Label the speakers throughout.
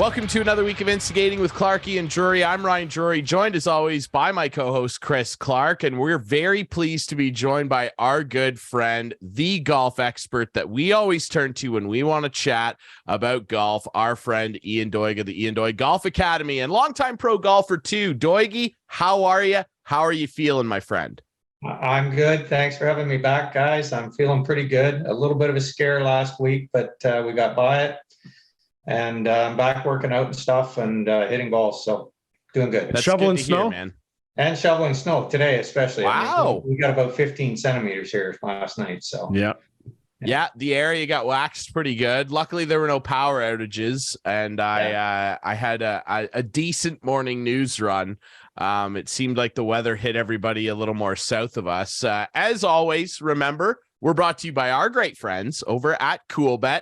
Speaker 1: Welcome to another week of Instigating with Clarkey and Drury. I'm Ryan Drury, joined as always by my co-host Chris Clark, and we're very pleased to be joined by our good friend, the golf expert that we always turn to when we want to chat about golf, our friend Ian Doig of the Ian Doig Golf Academy and longtime pro golfer too. Doigy, how are you? How are you feeling, my friend?
Speaker 2: I'm good. Thanks for having me back, guys. I'm feeling pretty good. A little bit of a scare last week, but we got by it. And I'm back working out and stuff and hitting balls. So doing good.
Speaker 1: That's
Speaker 3: shoveling
Speaker 1: good to
Speaker 3: snow,
Speaker 1: hear, man.
Speaker 2: And shoveling snow today, especially.
Speaker 1: Wow.
Speaker 2: I mean, we got about 15 centimeters here last night. So
Speaker 1: Yeah, the area got waxed pretty good. Luckily, there were no power outages, and I had a decent morning news run. It seemed like the weather hit everybody a little more south of us. As always, remember, we're brought to you by our great friends over at Coolbet.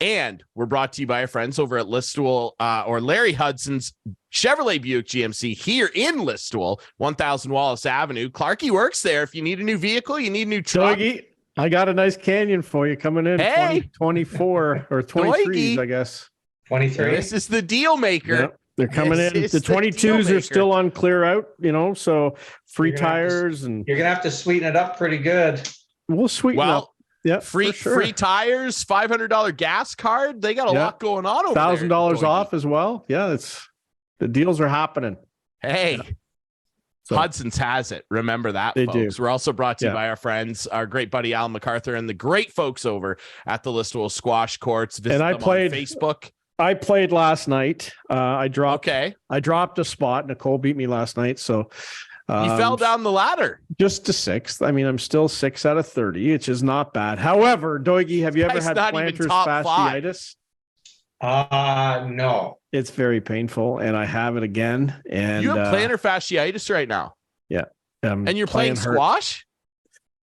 Speaker 1: And we're brought to you by our friends over at Listowel, or Larry Hudson's Chevrolet Buick GMC here in Listowel, 1000 Wallace Avenue. Clarkey works there. If you need a new vehicle, you need a new truck.
Speaker 3: Doigy, I got a nice Canyon for you coming in.
Speaker 1: Hey.
Speaker 3: 24 or 23s, I guess.
Speaker 2: 23.
Speaker 1: This is the deal maker.
Speaker 3: Yep, they're coming in.
Speaker 1: This
Speaker 3: The
Speaker 1: is the
Speaker 3: 22s
Speaker 1: deal
Speaker 3: are still on clear out, so free
Speaker 2: You're gonna have to-
Speaker 3: tires, and
Speaker 2: You're going to have to sweeten it up pretty good.
Speaker 3: we'll sweeten up. Yeah,
Speaker 1: free tires, $500 gas card. They got a lot going on over there.
Speaker 3: $1,000 off as well. Yeah, the deals are happening.
Speaker 1: Hey,
Speaker 3: So,
Speaker 1: Hudson's has it. Remember that,
Speaker 3: They
Speaker 1: folks.
Speaker 3: do.
Speaker 1: We're also brought to you by our friends, our great buddy Al MacArthur, and the great folks over at the Listowel Squash Courts. Visit them on Facebook.
Speaker 3: I played last night. I dropped a spot. Nicole beat me last night, so
Speaker 1: you fell down the ladder.
Speaker 3: Just to sixth. I mean, I'm still 6 out of 30, which is not bad. However, Doigy, have you ever had plantar fasciitis?
Speaker 2: No.
Speaker 3: It's very painful, and I have it again. And
Speaker 1: you have plantar fasciitis right now.
Speaker 3: Yeah.
Speaker 1: And you're playing squash?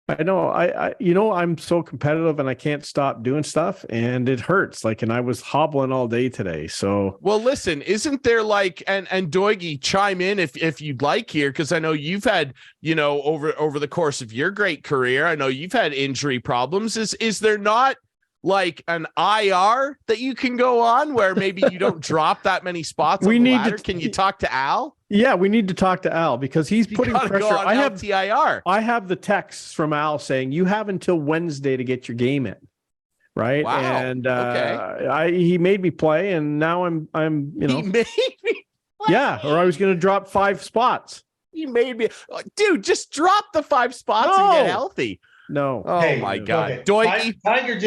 Speaker 3: I know. I'm so competitive, and I can't stop doing stuff, and it hurts. And I was hobbling all day today. So,
Speaker 1: well, listen, isn't there and Doigy, chime in if you'd like here, because I know you've had, over the course of your great career, I know you've had injury problems. Is there not like an IR that you can go on where maybe you don't drop that many spots on the ladder? Can you talk to Al?
Speaker 3: Yeah, we need to talk to Al because he's putting pressure.
Speaker 1: I have TIR.
Speaker 3: I have the texts from Al saying you have until Wednesday to get your game in, right?
Speaker 1: Wow.
Speaker 3: And he made me play, and now I'm
Speaker 1: He made me play.
Speaker 3: Yeah, or I was going to drop 5 spots.
Speaker 1: He made me, dude. Just drop the 5 spots and get healthy.
Speaker 3: No.
Speaker 1: Oh my God.
Speaker 2: Doigy. Tiger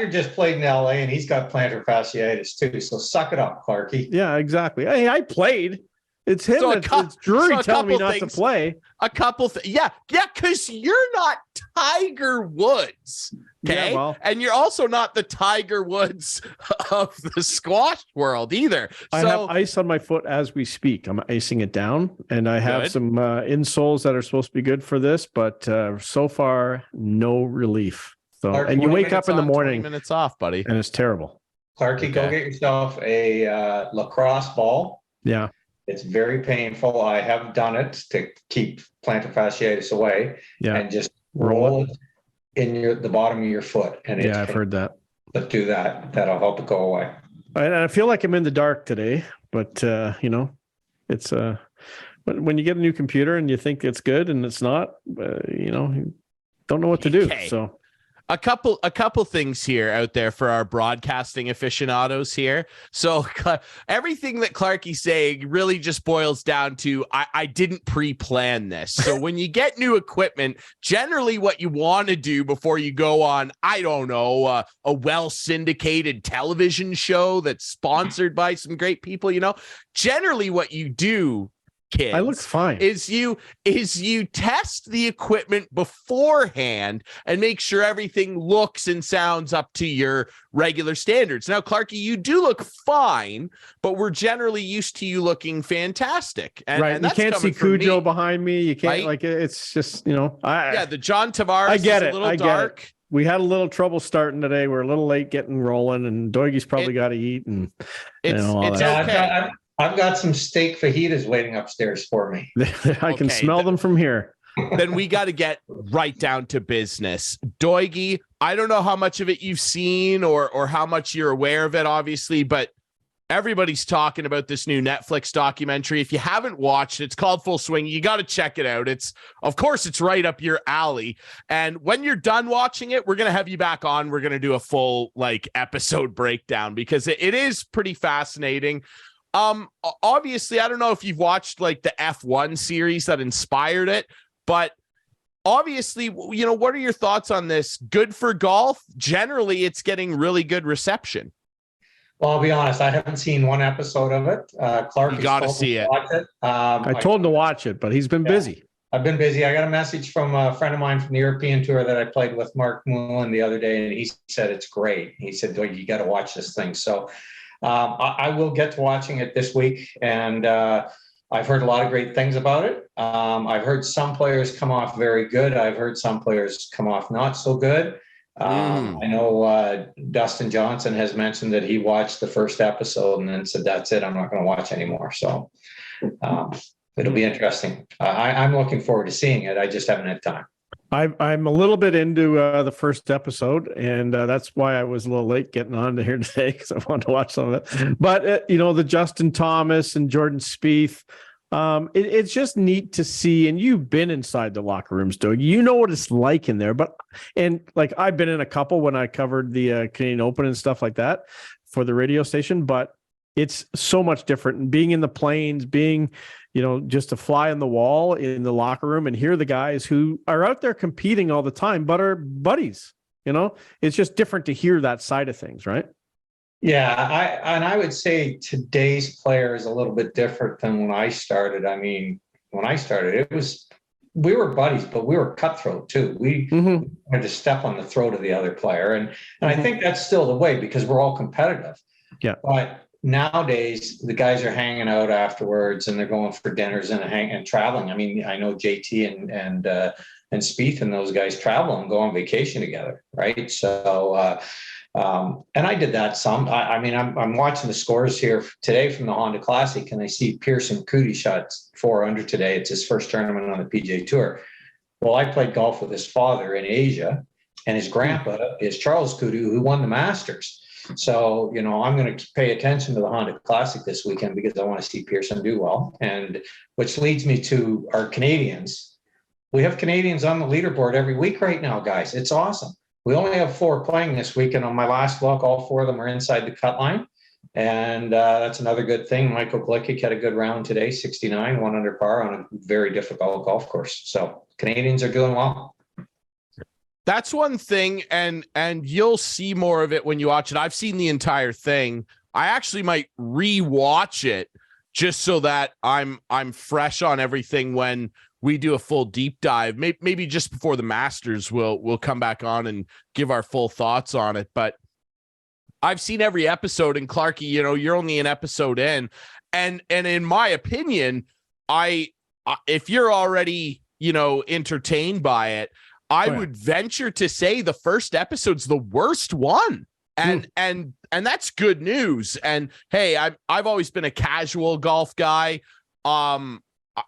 Speaker 2: just played in LA, and he's got plantar fasciitis too. So suck it up, Clarkey.
Speaker 3: Yeah, exactly. Hey, I played. It's him. It's Drury telling me not to play.
Speaker 1: A couple things. Yeah, because you're not Tiger Woods. Okay.
Speaker 3: Yeah,
Speaker 1: and you're also not the Tiger Woods of the squash world either.
Speaker 3: I have ice on my foot as we speak. I'm icing it down, and I have some insoles that are supposed to be good for this, but so far, no relief. So, and you wake up in the morning,
Speaker 1: 20 minutes off, buddy,
Speaker 3: and it's terrible.
Speaker 2: Clarkey, go get yourself a lacrosse ball.
Speaker 3: Yeah.
Speaker 2: It's very painful. I have done it to keep plantar fasciitis away. Yeah. And just roll it in the bottom of your foot. And
Speaker 3: I've heard that.
Speaker 2: But do that. That'll help it go away.
Speaker 3: And I feel like I'm in the dark today, but it's when you get a new computer and you think it's good and it's not, you don't know what to do. So
Speaker 1: a couple things here out there for our broadcasting aficionados here. So everything that Clarkey's saying really just boils down to I didn't pre-plan this. So when you get new equipment, generally what you want to do before you go on, I don't know, a well-syndicated television show that's sponsored by some great people, generally what you do, kids,
Speaker 3: I look fine,
Speaker 1: is you test the equipment beforehand and make sure everything looks and sounds up to your regular standards. Now, Clarkey, you do look fine, but we're generally used to you looking fantastic. And,
Speaker 3: right.
Speaker 1: And
Speaker 3: you can't see Cujo behind me. You can't,
Speaker 1: right?
Speaker 3: It's just, the
Speaker 1: John Tavares
Speaker 3: I get
Speaker 1: is
Speaker 3: it.
Speaker 1: a little
Speaker 3: I get
Speaker 1: dark.
Speaker 3: It. We had a little trouble starting today. We're a little late getting rolling, and Doigy's probably got to eat. And
Speaker 1: it's
Speaker 2: okay. I've got some steak fajitas waiting upstairs for me.
Speaker 3: I can smell them from here.
Speaker 1: Then we got to get right down to business. Doigy, I don't know how much of it you've seen or how much you're aware of it, obviously, but Everybody's talking about this new Netflix documentary. If you haven't watched it, it's called Full Swing. You got to check it out. Of course, it's right up your alley. And when you're done watching it, we're going to have you back on. We're going to do a full episode breakdown because it is pretty fascinating. Obviously, I don't know if you've watched the F1 series that inspired it, but obviously, what are your thoughts on this? Good for golf? Generally, it's getting really good reception.
Speaker 2: Well, I'll be honest, I haven't seen one episode of it. Clarkey,
Speaker 1: you got to see it.
Speaker 3: I told him to watch it, but he's been busy.
Speaker 2: I've been busy. I got a message from a friend of mine from the European tour that I played with, Mark Moulin, the other day, and he said it's great. He said, "You got to watch this thing." So I will get to watching it this week, and I've heard a lot of great things about it. I've heard some players come off very good. I've heard some players come off not so good. I know Dustin Johnson has mentioned that he watched the first episode and then said, "That's it. I'm not going to watch anymore." So it'll be interesting. I'm looking forward to seeing it. I just haven't had time.
Speaker 3: I'm a little bit into the first episode, and that's why I was a little late getting on to here today because I wanted to watch some of it. But the Justin Thomas and Jordan Spieth. It's just neat to see, and you've been inside the locker rooms, Doig. You know what it's like in there. I've been in a couple when I covered the Canadian Open and stuff like that for the radio station, but it's so much different. And being in the planes, being, just a fly on the wall in the locker room and hear the guys who are out there competing all the time, but are buddies, it's just different to hear that side of things, right?
Speaker 2: Yeah, I would say today's player is a little bit different than when I started. I mean, when I started, we were buddies, but we were cutthroat too. We had to step on the throat of the other player, and I think that's still the way because we're all competitive.
Speaker 3: Yeah.
Speaker 2: But nowadays, the guys are hanging out afterwards, and they're going for dinners and traveling. I mean, I know JT and Spieth and those guys travel and go on vacation together, right? So. And I did that some. I'm watching the scores here today from the Honda Classic, and I see Pearson Coody shot 4 under today. It's his first tournament on the PGA Tour. Well, I played golf with his father in Asia, and his grandpa is Charles Coody, who won the Masters. So, I'm going to pay attention to the Honda Classic this weekend because I want to see Pearson do well. And which leads me to our Canadians. We have Canadians on the leaderboard every week right now, guys. It's awesome. We only have 4 playing this week, and on my last look, all 4 of them are inside the cut line, and that's another good thing. Michael Glick had a good round today, 69, 1 under par on a very difficult golf course. So Canadians are doing well.
Speaker 1: That's one thing, and you'll see more of it when you watch it. I've seen the entire thing. I actually might re-watch it just so that I'm fresh on everything when we do a full deep dive. Maybe just before the Masters, we'll come back on and give our full thoughts on it. But I've seen every episode, and Clarkey, you're only an episode in, and in my opinion, if you're already entertained by it, I would venture to say the first episode's the worst one. And that's good news. And hey, I've always been a casual golf guy.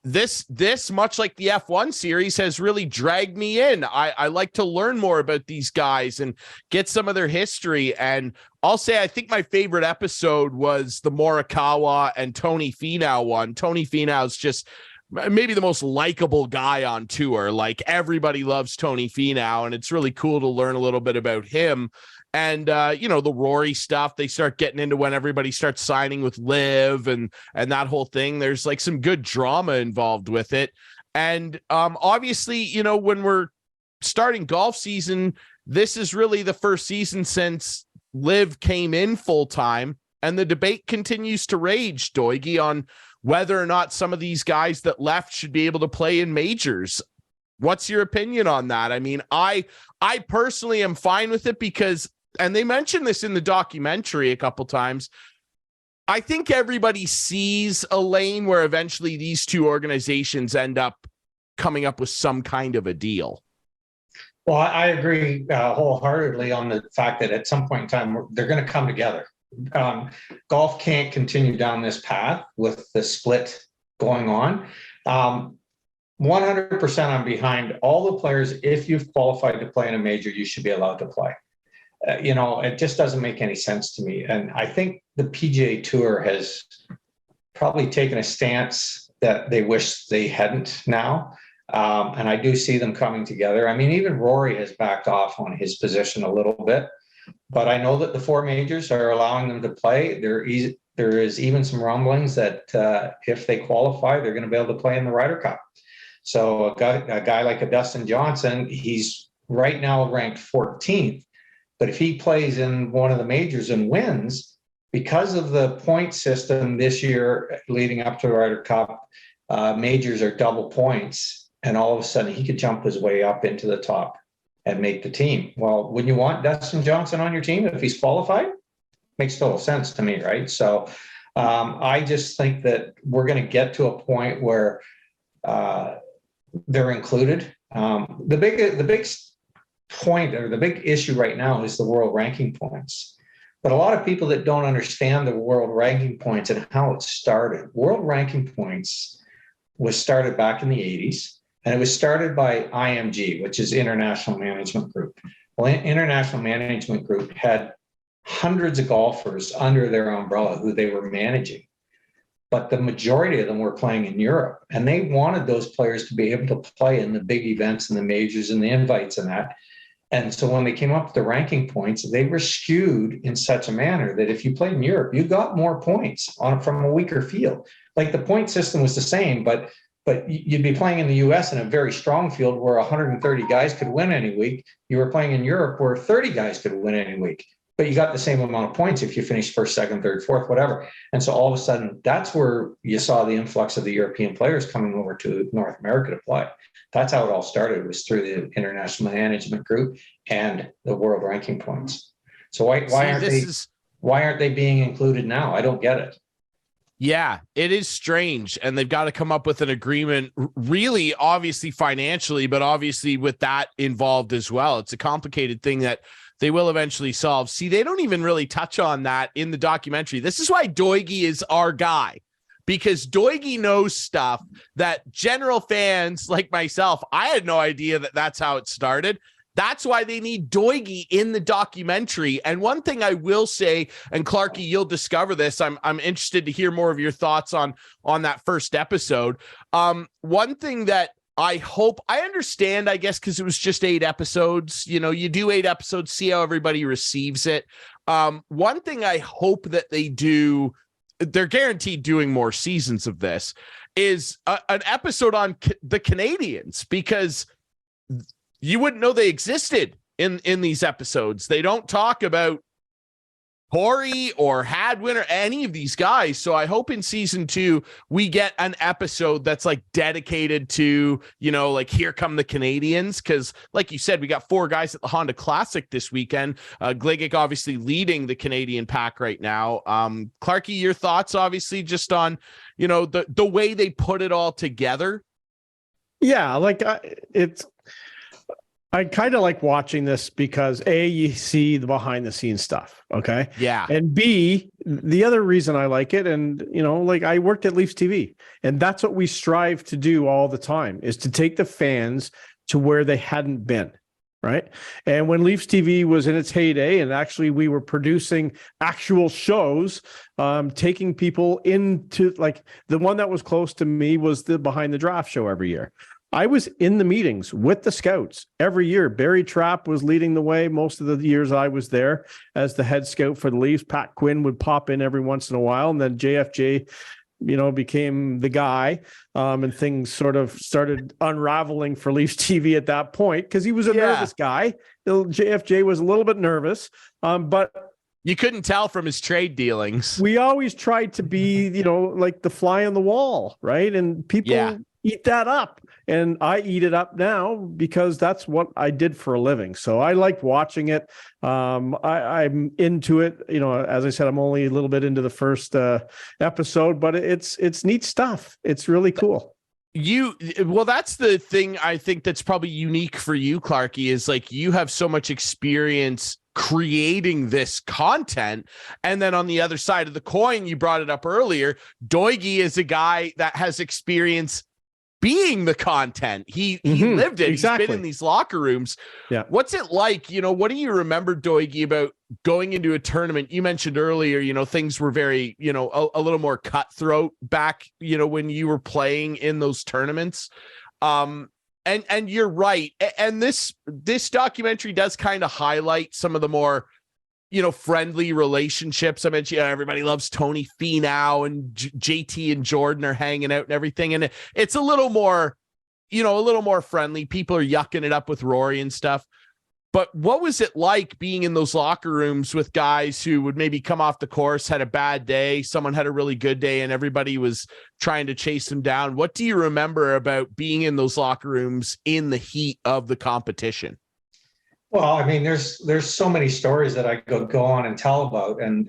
Speaker 1: This much like the F1 series has really dragged me in. I like to learn more about these guys and get some of their history. And I'll say I think my favorite episode was the Morikawa and Tony Finau one. Tony Finau's just maybe the most likable guy on tour. Like, everybody loves Tony Finau, and it's really cool to learn a little bit about him. And, the Rory stuff, they start getting into when everybody starts signing with Liv and that whole thing. There's some good drama involved with it. And obviously, when we're starting golf season, this is really the first season since Liv came in full time. And the debate continues to rage, Doigie, on whether or not some of these guys that left should be able to play in majors. What's your opinion on that? I mean, I personally am fine with it because, and they mentioned this in the documentary a couple times, I think everybody sees a lane where eventually these two organizations end up coming up with some kind of a deal.
Speaker 2: Well, I agree wholeheartedly on the fact that at some point in time, they're going to come together. Golf can't continue down this path with the split going on. 100% I'm behind all the players. If you've qualified to play in a major, you should be allowed to play. it just doesn't make any sense to me. And I think the PGA Tour has probably taken a stance that they wish they hadn't now. And I do see them coming together. I mean, even Rory has backed off on his position a little bit, but I know that the 4 majors are allowing them to play. There is even some rumblings that if they qualify, they're going to be able to play in the Ryder Cup. So a guy like a Dustin Johnson, he's right now ranked 14th, but if he plays in one of the majors and wins, because of the point system this year leading up to the Ryder Cup, majors are double points. And all of a sudden he could jump his way up into the top and make the team. Well, wouldn't you want Dustin Johnson on your team if he's qualified? Makes total sense to me, right? So I just think that we're going to get to a point where they're included. The big point or the big issue right now is the world ranking points. But a lot of people that don't understand the world ranking points and how it started. World ranking points was started back in the 80s. And it was started by IMG, which is International Management Group. Well, International Management Group had hundreds of golfers under their umbrella who they were managing. But the majority of them were playing in Europe. And they wanted those players to be able to play in the big events and the majors and the invites and that. And so when they came up with the ranking points, they were skewed in such a manner that if you played in Europe, you got more points from a weaker field. Like the point system was the same, but you'd be playing in the US in a very strong field where 130 guys could win any week. You were playing in Europe where 30 guys could win any week, but you got the same amount of points if you finished first, second, third, fourth, whatever. And so all of a sudden, that's where you saw the influx of the European players coming over to North America to play. That's how it all started, was through the International Management Group and the world ranking points. So why aren't they being included now? I don't get it.
Speaker 1: Yeah, it is strange. And they've got to come up with an agreement, really, obviously financially, but obviously with that involved as well. It's a complicated thing that they will eventually solve. See, they don't even really touch on that in the documentary. This is why Doigy is our guy, because Doigy knows stuff that general fans like myself, I had no idea that that's how it started. That's why they need Doigy in the documentary. And one thing I will say, and Clarkey, you'll discover this. I'm interested to hear more of your thoughts on that first episode. One thing that I hope, I understand, I guess, because it was just 8 episodes. You know, you do 8 episodes, see how everybody receives it. One thing I hope that they do, they're guaranteed doing more seasons of this, is an episode on the Canadians, because you wouldn't know they existed in these episodes. They don't talk about Corey or Hadwin or any of these guys. So I hope in season 2, we get an episode that's like dedicated to, like, here come the Canadians. Cause like you said, we got 4 guys at the Honda Classic this weekend. Gligic obviously leading the Canadian pack right now. Clarkey, your thoughts obviously just on, the way they put it all together.
Speaker 3: Yeah. Like I kind of like watching this because A, you see the behind the scenes stuff. Okay.
Speaker 1: Yeah.
Speaker 3: And B, the other reason I like it, and like I worked at Leafs TV, and that's what we strive to do all the time, is to take the fans to where they hadn't been. Right. And when Leafs TV was in its heyday, and actually we were producing actual shows, taking people into, like, the one that was close to me was the Behind the Draft show every year. I was in the meetings with the scouts every year. Barry Trapp was leading the way most of the years I was there as the head scout for the Leafs. Pat Quinn would pop in every once in a while, and then JFJ, became the guy, and things sort of started unraveling for Leafs TV at that point, because he was a nervous guy. JFJ was a little bit nervous, but
Speaker 1: you couldn't tell from his trade dealings.
Speaker 3: We always tried to be, like the fly on the wall, right? And people eat that up. And I eat it up now because that's what I did for a living. So I like watching it. I'm into it. As I said, I'm only a little bit into the first episode, but it's neat stuff. It's really cool.
Speaker 1: That's the thing I think that's probably unique for you, Clarkey, is like you have so much experience creating this content. And then on the other side of the coin, you brought it up earlier, Doigy is a guy that has experience being the content. He lived it.
Speaker 3: Exactly.
Speaker 1: He's been in these locker rooms.
Speaker 3: Yeah.
Speaker 1: What's it like? What do you remember, Doigie, about going into a tournament? You mentioned earlier, things were very, a little more cutthroat back, when you were playing in those tournaments. And you're right. And this documentary does kind of highlight some of the more, friendly relationships. I mentioned, everybody loves Tony Finau, and JT and Jordan are hanging out and everything. And it's a little more, a little more friendly. People are yucking it up with Rory and stuff. But what was it like being in those locker rooms with guys who would maybe come off the course, had a bad day, someone had a really good day, and everybody was trying to chase them down? What do you remember about being in those locker rooms in the heat of the competition?
Speaker 2: Well, I mean, there's so many stories that I could go on and tell about, and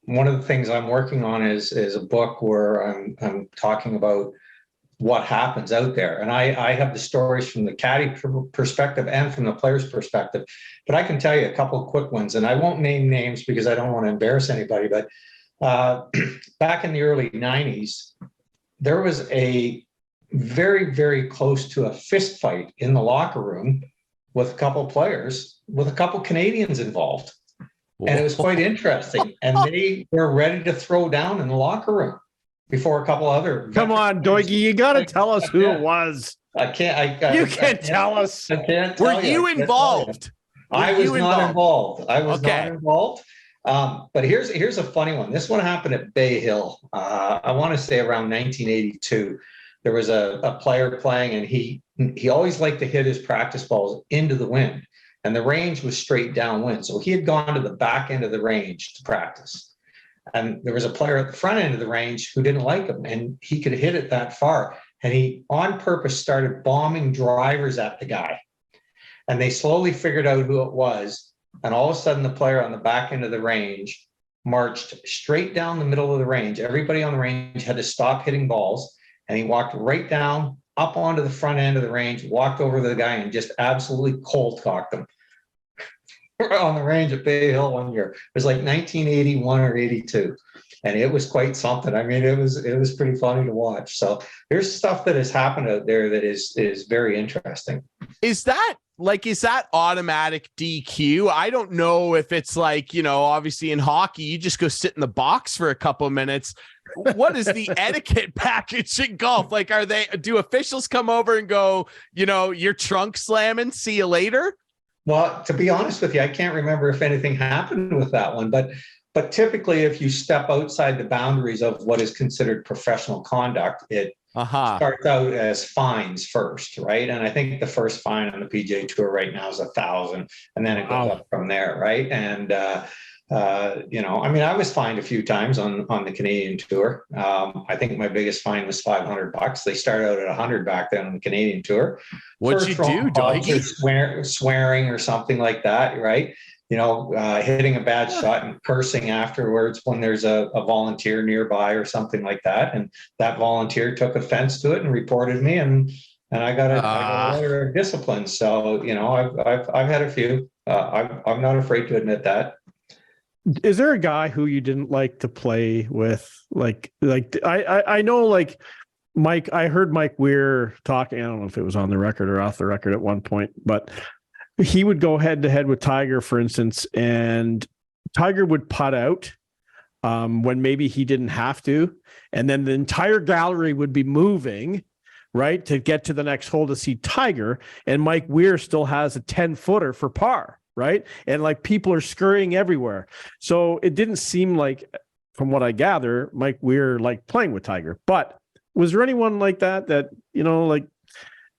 Speaker 2: one of the things I'm working on is a book where I'm talking about what happens out there, and I have the stories from the caddy perspective and from the player's perspective. But I can tell you a couple of quick ones, and I won't name names because I don't want to embarrass anybody. But back in the early '90s, there was a very, very close to a fist fight in the locker room with a couple of players, with a couple of Canadians involved. And it was quite interesting. And they were ready to throw down in the locker room before a couple other.
Speaker 3: Come on, Doigie, you got to tell us who it was.
Speaker 2: I can't.
Speaker 3: You can't tell us.
Speaker 2: I can't.
Speaker 1: Were you involved?
Speaker 2: I was not involved. I was not involved. But here's a funny one. This one happened at Bay Hill. I want to say around 1982. There was a player playing, and he always liked to hit his practice balls into the wind, and the range was straight downwind. So he had gone to the back end of the range to practice. And there was a player at the front end of the range who didn't like him, and he could hit it that far. And he on purpose started bombing drivers at the guy. And they slowly figured out who it was. And all of a sudden, the player on the back end of the range marched straight down the middle of the range. Everybody on the range had to stop hitting balls. And he walked right down, up onto the front end of the range, walked over to the guy, and just absolutely cold cocked him on the range at Bay Hill one year. It was like 1981 or 82. And it was quite something. I mean, it was pretty funny to watch. So there's stuff that has happened out there that is very interesting.
Speaker 1: Is that automatic DQ? I don't know if it's like, obviously in hockey, you just go sit in the box for a couple of minutes. What is the etiquette package in golf? Like, do officials come over and go, you're trunk slamming, see you later?
Speaker 2: Well, to be honest with you, I can't remember if anything happened with that one, but typically if you step outside the boundaries of what is considered professional conduct, it starts out as fines first, right? And I think the first fine on the PGA Tour right now is $1,000, and then it goes up from there, right? And I was fined a few times on the Canadian Tour. I think my biggest fine was $500. They started out at $100 back then on the Canadian Tour.
Speaker 1: What'd you do, Doigie?
Speaker 2: Swearing or something like that, right? Hitting a bad shot and cursing afterwards when there's a volunteer nearby or something like that. And that volunteer took offense to it and reported me, and I got a letter of discipline. So, I've had a few. I'm not afraid to admit that.
Speaker 3: Is there a guy who you didn't like to play with? Like I know, like Mike, I heard Mike Weir talking, I don't know if it was on the record or off the record at one point, but he would go head to head with Tiger, for instance, and Tiger would putt out when maybe he didn't have to. And then the entire gallery would be moving, right, to get to the next hole to see Tiger. And Mike Weir still has a 10-footer for par, right? And like people are scurrying everywhere. So it didn't seem like, from what I gather, Mike Weir liked playing with Tiger. But was there anyone like that, like,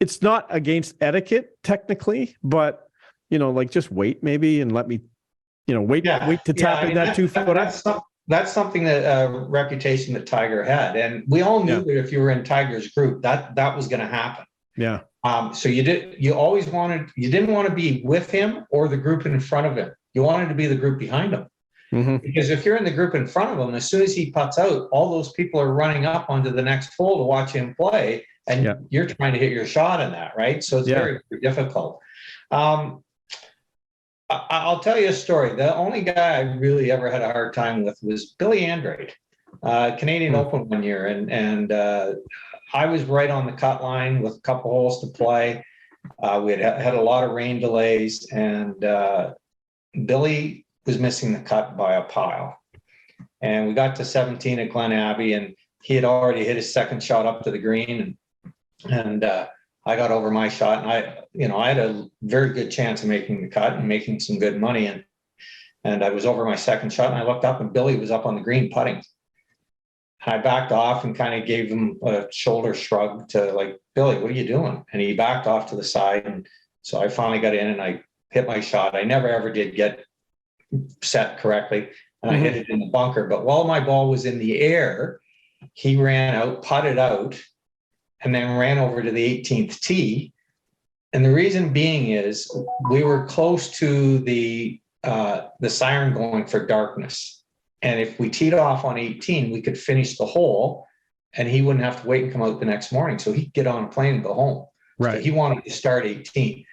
Speaker 3: it's not against etiquette technically, but like just wait maybe and let me, wait to tap in that 2-footer.
Speaker 2: That's something that reputation that Tiger had, and we all knew that if you were in Tiger's group, that was going to happen.
Speaker 3: Yeah.
Speaker 2: So you didn't want to be with him or the group in front of him. You wanted to be the group behind him. Mm-hmm. Because if you're in the group in front of him, as soon as he putts out, all those people are running up onto the next hole to watch him play, and you're trying to hit your shot in that, right? So it's very, very difficult. I'll tell you a story. The only guy I really ever had a hard time with was Billy Andrade, Canadian Open one year. And I was right on the cut line with a couple holes to play. We had a lot of rain delays, and Billy was missing the cut by a pile. And we got to 17 at Glen Abbey, and he had already hit his second shot up to the green, and I got over my shot, and I had a very good chance of making the cut and making some good money, and I was over my second shot, and I looked up, and Billy was up on the green putting. I backed off and kind of gave him a shoulder shrug to like, Billy, what are you doing? And he backed off to the side. And so I finally got in and I hit my shot. I never ever did get set correctly. And I hit it in the bunker. But while my ball was in the air, he ran out, putted out, and then ran over to the 18th tee. And the reason being is we were close to the siren going for darkness. And if we teed off on 18, we could finish the hole and he wouldn't have to wait and come out the next morning. So he'd get on a plane and go home.
Speaker 3: Right.
Speaker 2: So he wanted to start 18.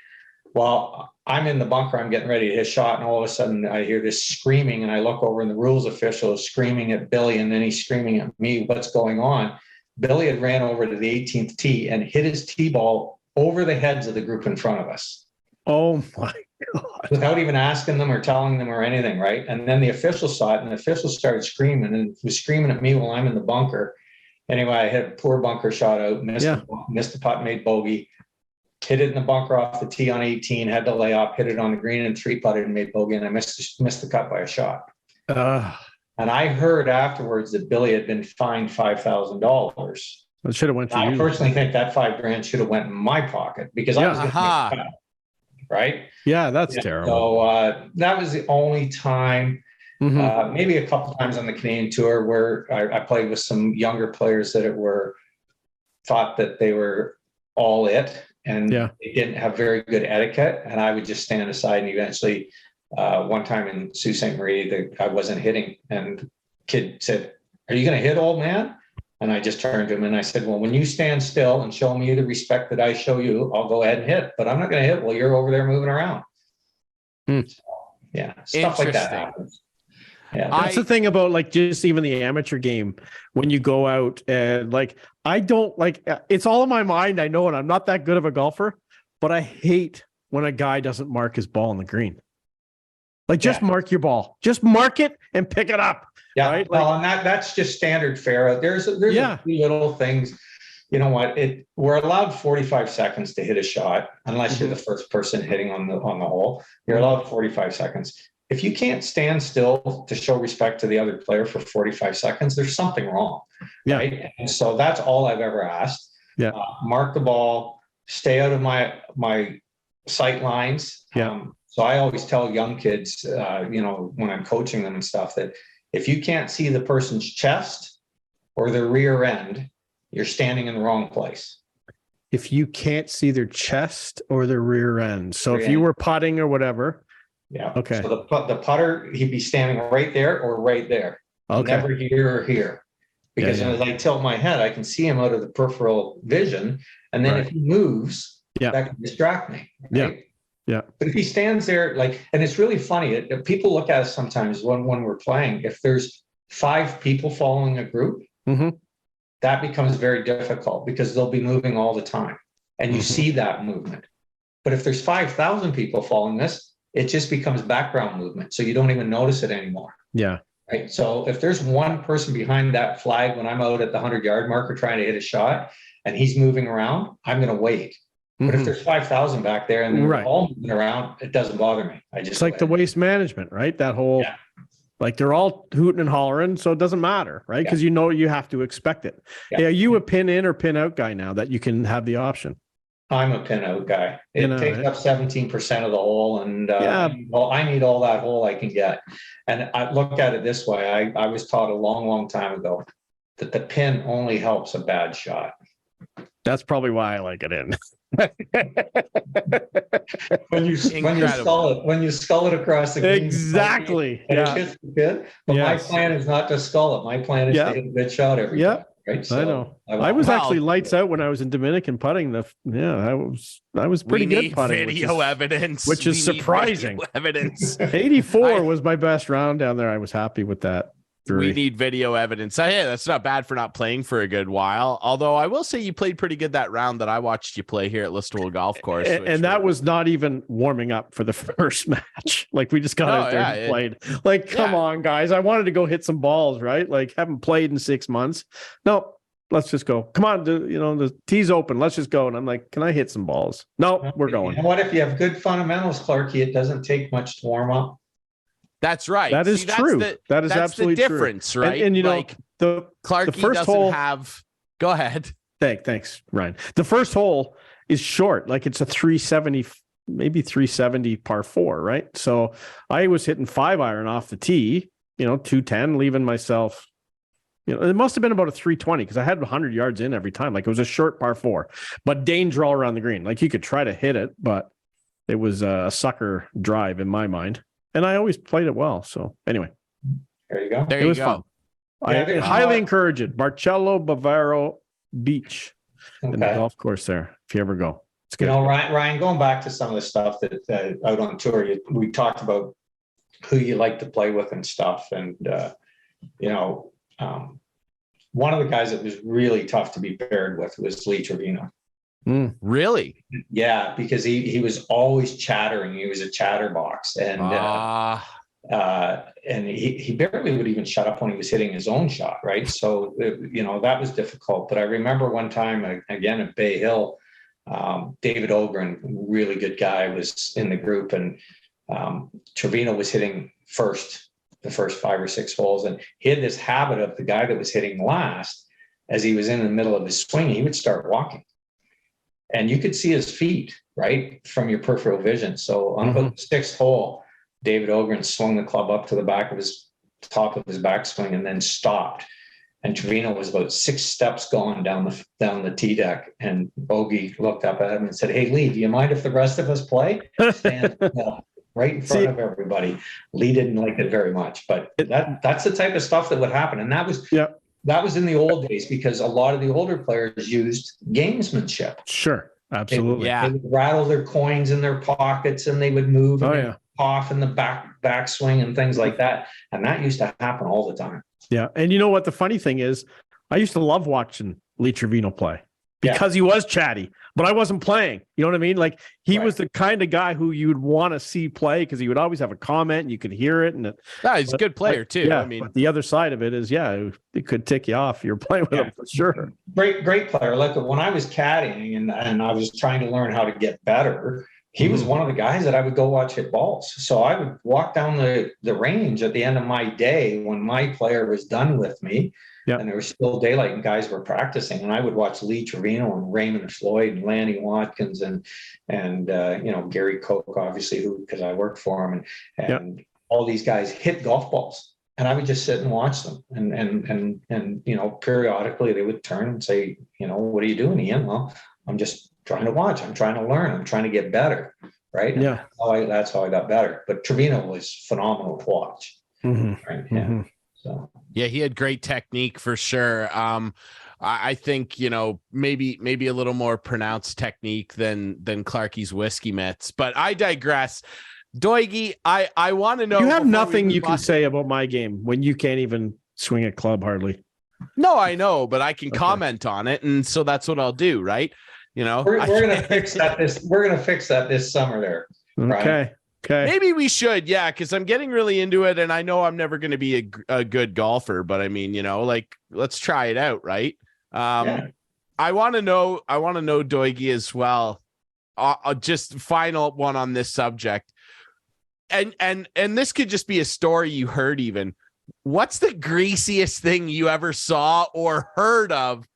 Speaker 2: Well, I'm in the bunker. I'm getting ready to hit a shot. And all of a sudden I hear this screaming, and I look over, and the rules official is screaming at Billy. And then he's screaming at me, what's going on? Billy had ran over to the 18th tee and hit his tee ball over the heads of the group in front of us.
Speaker 3: Oh my God.
Speaker 2: Without even asking them or telling them or anything, right? And then the official saw it, and the official started screaming, and was screaming at me while I'm in the bunker. Anyway, I hit a poor bunker shot out, missed the putt, made bogey, hit it in the bunker off the tee on 18, had to lay off, hit it on the green and 3-putted and made bogey, and I missed the cut by a shot. And I heard afterwards that Billy had been fined $5,000.
Speaker 3: It should have went to you.
Speaker 2: I personally think that $5,000 should have went in my pocket, because I was going to make the cut. Right?
Speaker 3: Yeah, that's terrible.
Speaker 2: So that was the only time, maybe a couple times on the Canadian tour, where I played with some younger players that thought that they were all it, and they didn't have very good etiquette, and I would just stand aside. And eventually, one time in Sault Ste. Marie, I wasn't hitting, and kid said, "Are you going to hit, old man?" And I just turned to him and I said, well, when you stand still and show me the respect that I show you, I'll go ahead and hit, but I'm not going to hit while you're over there moving around. So, yeah, stuff like that happens. Yeah,
Speaker 3: that's the thing about like just even the amateur game. When you go out and like, I don't like, it's all in my mind. I know, and I'm not that good of a golfer, but I hate when a guy doesn't mark his ball on the green. Like, just mark your ball, just mark it and pick it up.
Speaker 2: Yeah,
Speaker 3: right?
Speaker 2: Well, and that's just standard fare. There's a few little things. You know what? We're allowed 45 seconds to hit a shot, unless you're the first person hitting on the hole. You're allowed 45 seconds. If you can't stand still to show respect to the other player for 45 seconds, there's something wrong.
Speaker 3: Yeah.
Speaker 2: Right? And so that's all I've ever asked.
Speaker 3: Yeah.
Speaker 2: Mark the ball, stay out of my sight lines.
Speaker 3: Yeah.
Speaker 2: So I always tell young kids, when I'm coaching them and stuff, that if you can't see the person's chest or their rear end, you're standing in the wrong place.
Speaker 3: If you can't see their chest or their rear end. So if you were putting or whatever.
Speaker 2: Yeah.
Speaker 3: Okay.
Speaker 2: So the putter, he'd be standing right there or right there.
Speaker 3: Okay.
Speaker 2: Never here or here. Because as I tilt my head, I can see him out of the peripheral vision. And then if he moves, that can distract me. Right?
Speaker 3: Yeah.
Speaker 2: But if he stands there, and it's really funny, people look at us sometimes when we're playing, if there's 5 people following a group, that becomes very difficult because they'll be moving all the time and you see that movement. But if there's 5,000 people following this, it just becomes background movement. So you don't even notice it anymore.
Speaker 3: Yeah.
Speaker 2: Right. So if there's one person behind that flag, when I'm out at the 100-yard marker trying to hit a shot and he's moving around, I'm going to wait. But if there's 5,000 back there and they're all moving around, it doesn't bother me.
Speaker 3: It's like the waste management, right? That whole, like they're all hooting and hollering, so it doesn't matter, right? Because you have to expect it. Yeah. Are you a pin in or pin out guy now that you can have the option?
Speaker 2: I'm a pin out guy. It takes up 17% of the hole, and I need all that hole I can get. And I look at it this way: I was taught a long, long time ago that the pin only helps a bad shot.
Speaker 3: That's probably why I like it in.
Speaker 2: when you skull it across the green,
Speaker 3: exactly.
Speaker 2: And it hits the pin. But my plan is not to skull it. My plan is to hit a good shot every time. Right? So
Speaker 3: I know. I was actually lights out when I was in Dominican putting. I was pretty good putting.
Speaker 1: Video evidence,
Speaker 3: which is surprising.
Speaker 1: Evidence.
Speaker 3: 84 was my best round down there. I was happy with that.
Speaker 1: We need video evidence. Hey, that's not bad for not playing for a good while. Although I will say you played pretty good that round that I watched you play here at Listowel Golf Course.
Speaker 3: And that was not even warming up for the first match. Like we just got out there and played. Like, come on, guys. I wanted to go hit some balls, right? Like haven't played in 6 months. No, let's just go. Come on, the tee's open. Let's just go. And I'm like, can I hit some balls? No, we're going.
Speaker 2: And what if you have good fundamentals, Clarkey? It doesn't take much to warm up.
Speaker 1: That's right.
Speaker 3: That is true. That is absolutely
Speaker 1: the difference,
Speaker 3: true.
Speaker 1: Right?
Speaker 3: And
Speaker 1: like
Speaker 3: the
Speaker 1: Clarkey
Speaker 3: the first
Speaker 1: doesn't
Speaker 3: hole
Speaker 1: have. Go ahead.
Speaker 3: Thanks, Ryan. The first hole is short, like it's a 370, maybe 370 par 4, right? So I was hitting 5-iron off the tee, 210, leaving myself. It must have been about a 320 because I had 100 yards in every time. Like it was a short par 4, but danger all around the green. Like you could try to hit it, but it was a sucker drive in my mind. And I always played it well. So anyway,
Speaker 2: there you go.
Speaker 3: It was fun. I highly encourage it. Barcello Bavaro Beach in the golf course there. If you ever go, it's good.
Speaker 2: Ryan, going back to some of the stuff that out on tour, we talked about who you like to play with and stuff. And, one of the guys that was really tough to be paired with was Lee Trevino.
Speaker 1: Really?
Speaker 2: Yeah, because he was always chattering. He was a chatterbox, and he barely would even shut up when he was hitting his own shot, right? So that was difficult. But I remember one time again at Bay Hill, David Ogren, really good guy, was in the group, and Trevino was hitting the first 5 or 6 holes, and he had this habit of the guy that was hitting last, as he was in the middle of his swing, he would start walking. And you could see his feet, right, from your peripheral vision. So on about the 6th hole, David Ogren swung the club up to the top of his backswing and then stopped. And Trevino was about 6 steps gone down the tee deck. And Ogie looked up at him and said, "Hey, Lee, do you mind if the rest of us play?" Stand right in front of everybody. Lee didn't like it very much, but that's the type of stuff that would happen. And that was that was in the old days, because a lot of the older players used gamesmanship.
Speaker 3: Sure. Absolutely.
Speaker 2: They would rattle their coins in their pockets, and they would move off in the backswing and things like that. And that used to happen all the time.
Speaker 3: Yeah. And you know what the funny thing is? I used to love watching Lee Trevino play because he was chatty, but I wasn't playing. You know what I mean? Like he was the kind of guy who you would want to see play, because he would always have a comment and you could hear it. And
Speaker 1: he's a good player too.
Speaker 3: Yeah, I mean, but the other side of it is, it could tick you off. You're playing with him for sure.
Speaker 2: Great player. Like when I was caddying and I was trying to learn how to get better, he was one of the guys that I would go watch hit balls. So I would walk down the range at the end of my day when my player was done with me. Yeah. And there was still daylight and guys were practicing, and I would watch Lee Trevino and Raymond Floyd and Lanny Watkins and Gary Koch, obviously, because I worked for him, and all these guys hit golf balls, and I would just sit and watch them, and periodically they would turn and say, "What are you doing, Ian?" "Well, I'm just trying to watch. I'm trying to learn. I'm trying to get better." Right? Yeah. That's how I got better. But Trevino was phenomenal to watch.
Speaker 3: Mm-hmm.
Speaker 2: Right? Yeah.
Speaker 3: Mm-hmm.
Speaker 2: So.
Speaker 1: Yeah, he had great technique for sure. I think, maybe a little more pronounced technique than Clarkey's whiskey mitts, but I digress. Doigy, I want to know.
Speaker 3: You have nothing you can say about my game when you can't even swing a club hardly.
Speaker 1: No, I know, but I can comment on it. And so that's what I'll do. Right.
Speaker 2: We're going to fix that. We're going to fix that this summer there.
Speaker 3: Okay. Okay.
Speaker 1: Maybe we should, because I'm getting really into it, and I know I'm never going to be a good golfer, but I mean, let's try it out, right? I want to know Doigy as well. Just final one on this subject, and this could just be a story you heard. Even, what's the greasiest thing you ever saw or heard of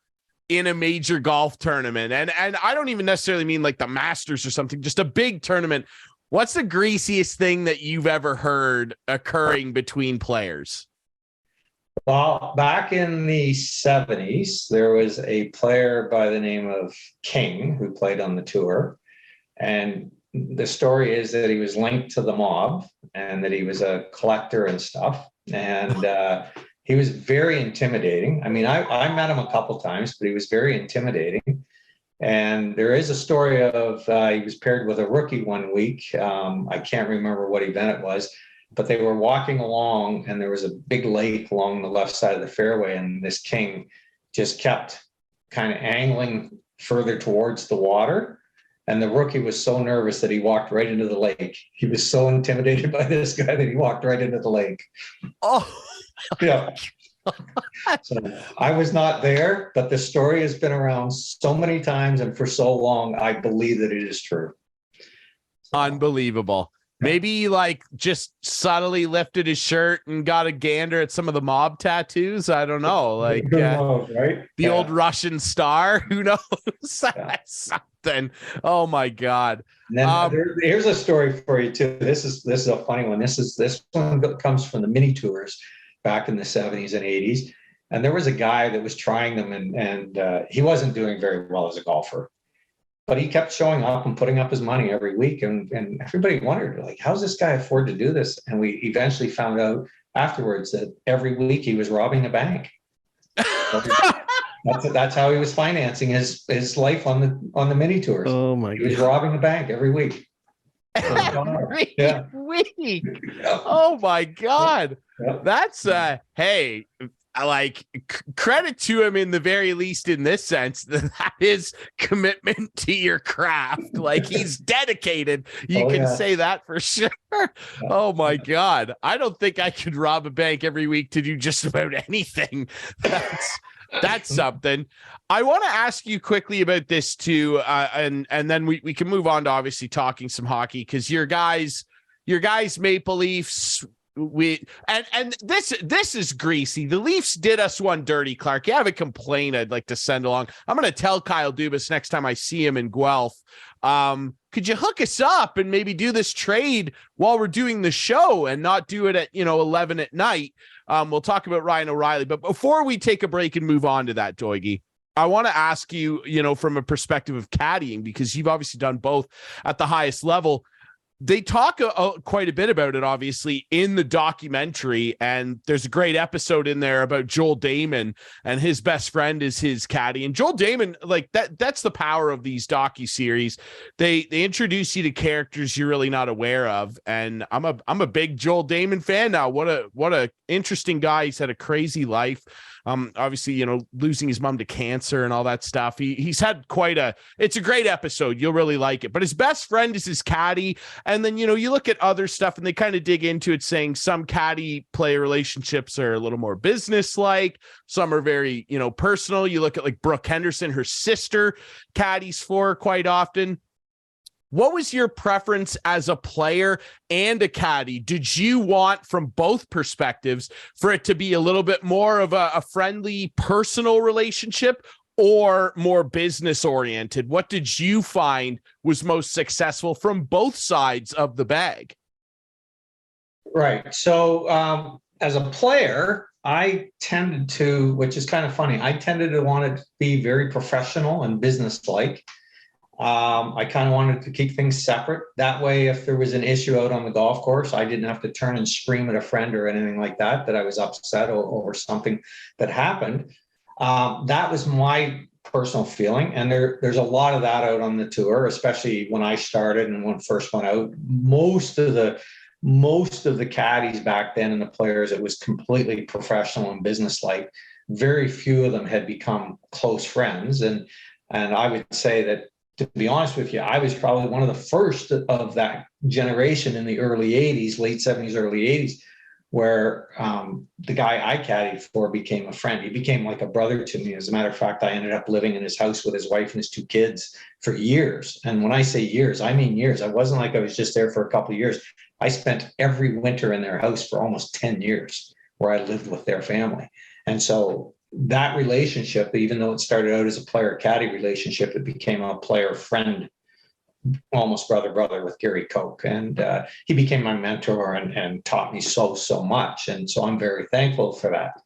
Speaker 1: in a major golf tournament? And I don't even necessarily mean like the Masters or something, just a big tournament. What's the greasiest thing that you've ever heard occurring between players?
Speaker 2: Well, back in the 70s, there was a player by the name of King who played on the tour. And the story is that he was linked to the mob and that he was a collector and stuff. And he was very intimidating. I mean, I met him a couple times, but he was very intimidating. And there is a story of he was paired with a rookie one week. I can't remember what event it was. but they were walking along and there was a big lake along the left side of the fairway. And this king just kept kind of angling further towards the water. And the rookie was so nervous that he walked right into the lake. He was so intimidated by this guy that he walked right into the lake.
Speaker 1: Oh,
Speaker 2: yeah. So I was not there, but the story has been around so many times and for so long, I believe that it is true.
Speaker 1: Unbelievable. Maybe he like just subtly lifted his shirt and got a gander at some of the mob tattoos. I don't know. Like
Speaker 2: Who knows, right?
Speaker 1: the old Russian star. Who knows?
Speaker 2: Yeah.
Speaker 1: Something. Oh my God.
Speaker 2: And then here's a story for you too. This is a funny one. This one comes from the mini tours back in the 70s and 80s. And there was a guy that was trying them and he wasn't doing very well as a golfer, but he kept showing up and putting up his money every week. And everybody wondered, like, how's this guy afford to do this? And we eventually found out afterwards that every week he was robbing a bank. That's how he was financing his life on the mini tours.
Speaker 3: Oh my God.
Speaker 2: He was robbing a bank every week.
Speaker 1: Every
Speaker 2: Yeah.
Speaker 1: week.
Speaker 2: Yeah.
Speaker 1: Oh my God.
Speaker 2: Yep.
Speaker 1: That's hey, like credit to him in the very least in this sense that his commitment to your craft. Like he's dedicated. You can say that for sure. Oh my God. I don't think I could rob a bank every week to do just about anything. That's something. I want to ask you quickly about this too, and then we can move on to obviously talking some hockey because your guys Maple Leafs. And this is greasy. The Leafs did us one dirty, Clarkey. I have a complaint I'd like to send along. I'm going to tell Kyle Dubas next time I see him in Guelph. Could you hook us up and maybe do this trade while we're doing the show and not do it at 11 at night? We'll talk about Ryan O'Reilly, but before we take a break and move on to that, Doigie, I want to ask you, from a perspective of caddying, because you've obviously done both at the highest level. They talk quite a bit about it, obviously, in the documentary, and there's a great episode in there about Joel Damon, and his best friend is his caddy. And Joel Damon, like that's the power of these docuseries. They introduce you to characters you're really not aware of, and I'm a big Joel Damon fan now. What a interesting guy. He's had a crazy life. Obviously, losing his mom to cancer and all that stuff. He's had it's a great episode. You'll really like it. But his best friend is his caddy. And then, you look at other stuff and they kind of dig into it, saying some caddy player relationships are a little more business-like. Some are very, personal. You look at like Brooke Henderson, her sister caddies for her quite often. What was your preference as a player and a caddy? Did you want, from both perspectives, for it to be a little bit more of a friendly, personal relationship or more business oriented? What did you find was most successful from both sides of the bag?
Speaker 2: Right. So as a player, I tended to, which is kind of funny, I tended to want it to be very professional and business-like. I kind of wanted to keep things separate. That way, if there was an issue out on the golf course, I didn't have to turn and scream at a friend or anything like that I was upset over something that happened. That was my personal feeling. And there's a lot of that out on the tour, especially when I started and when first went out. Most of the caddies back then and the players, it was completely professional and businesslike. Very few of them had become close friends. And I would say that, to be honest with you, I was probably one of the first of that generation in the early 80s, late 70s, early 80s, where the guy I caddied for became a friend. He became like a brother to me. As a matter of fact, I ended up living in his house with his wife and his two kids for years. And when I say years, I mean years. I wasn't like I was just there for a couple of years. I spent every winter in their house for almost 10 years where I lived with their family. And so that relationship, even though it started out as a player-caddy relationship, it became a player-friend, almost brother-brother with Gary Koch. And he became my mentor and taught me so much. And so I'm very thankful for that.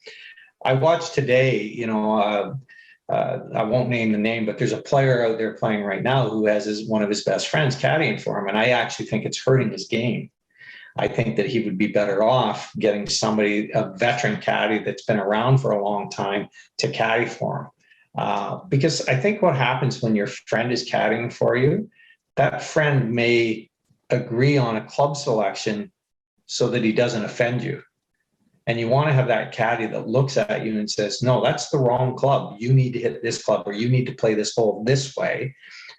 Speaker 2: I watched today, I won't name the name, but there's a player out there playing right now who has one of his best friends caddying for him. And I actually think it's hurting his game. I think that he would be better off getting somebody, a veteran caddy that's been around for a long time, to caddy for him. Because I think what happens when your friend is caddying for you, that friend may agree on a club selection so that he doesn't offend you. And you want to have that caddy that looks at you and says, no, that's the wrong club. You need to hit this club, or you need to play this hole this way.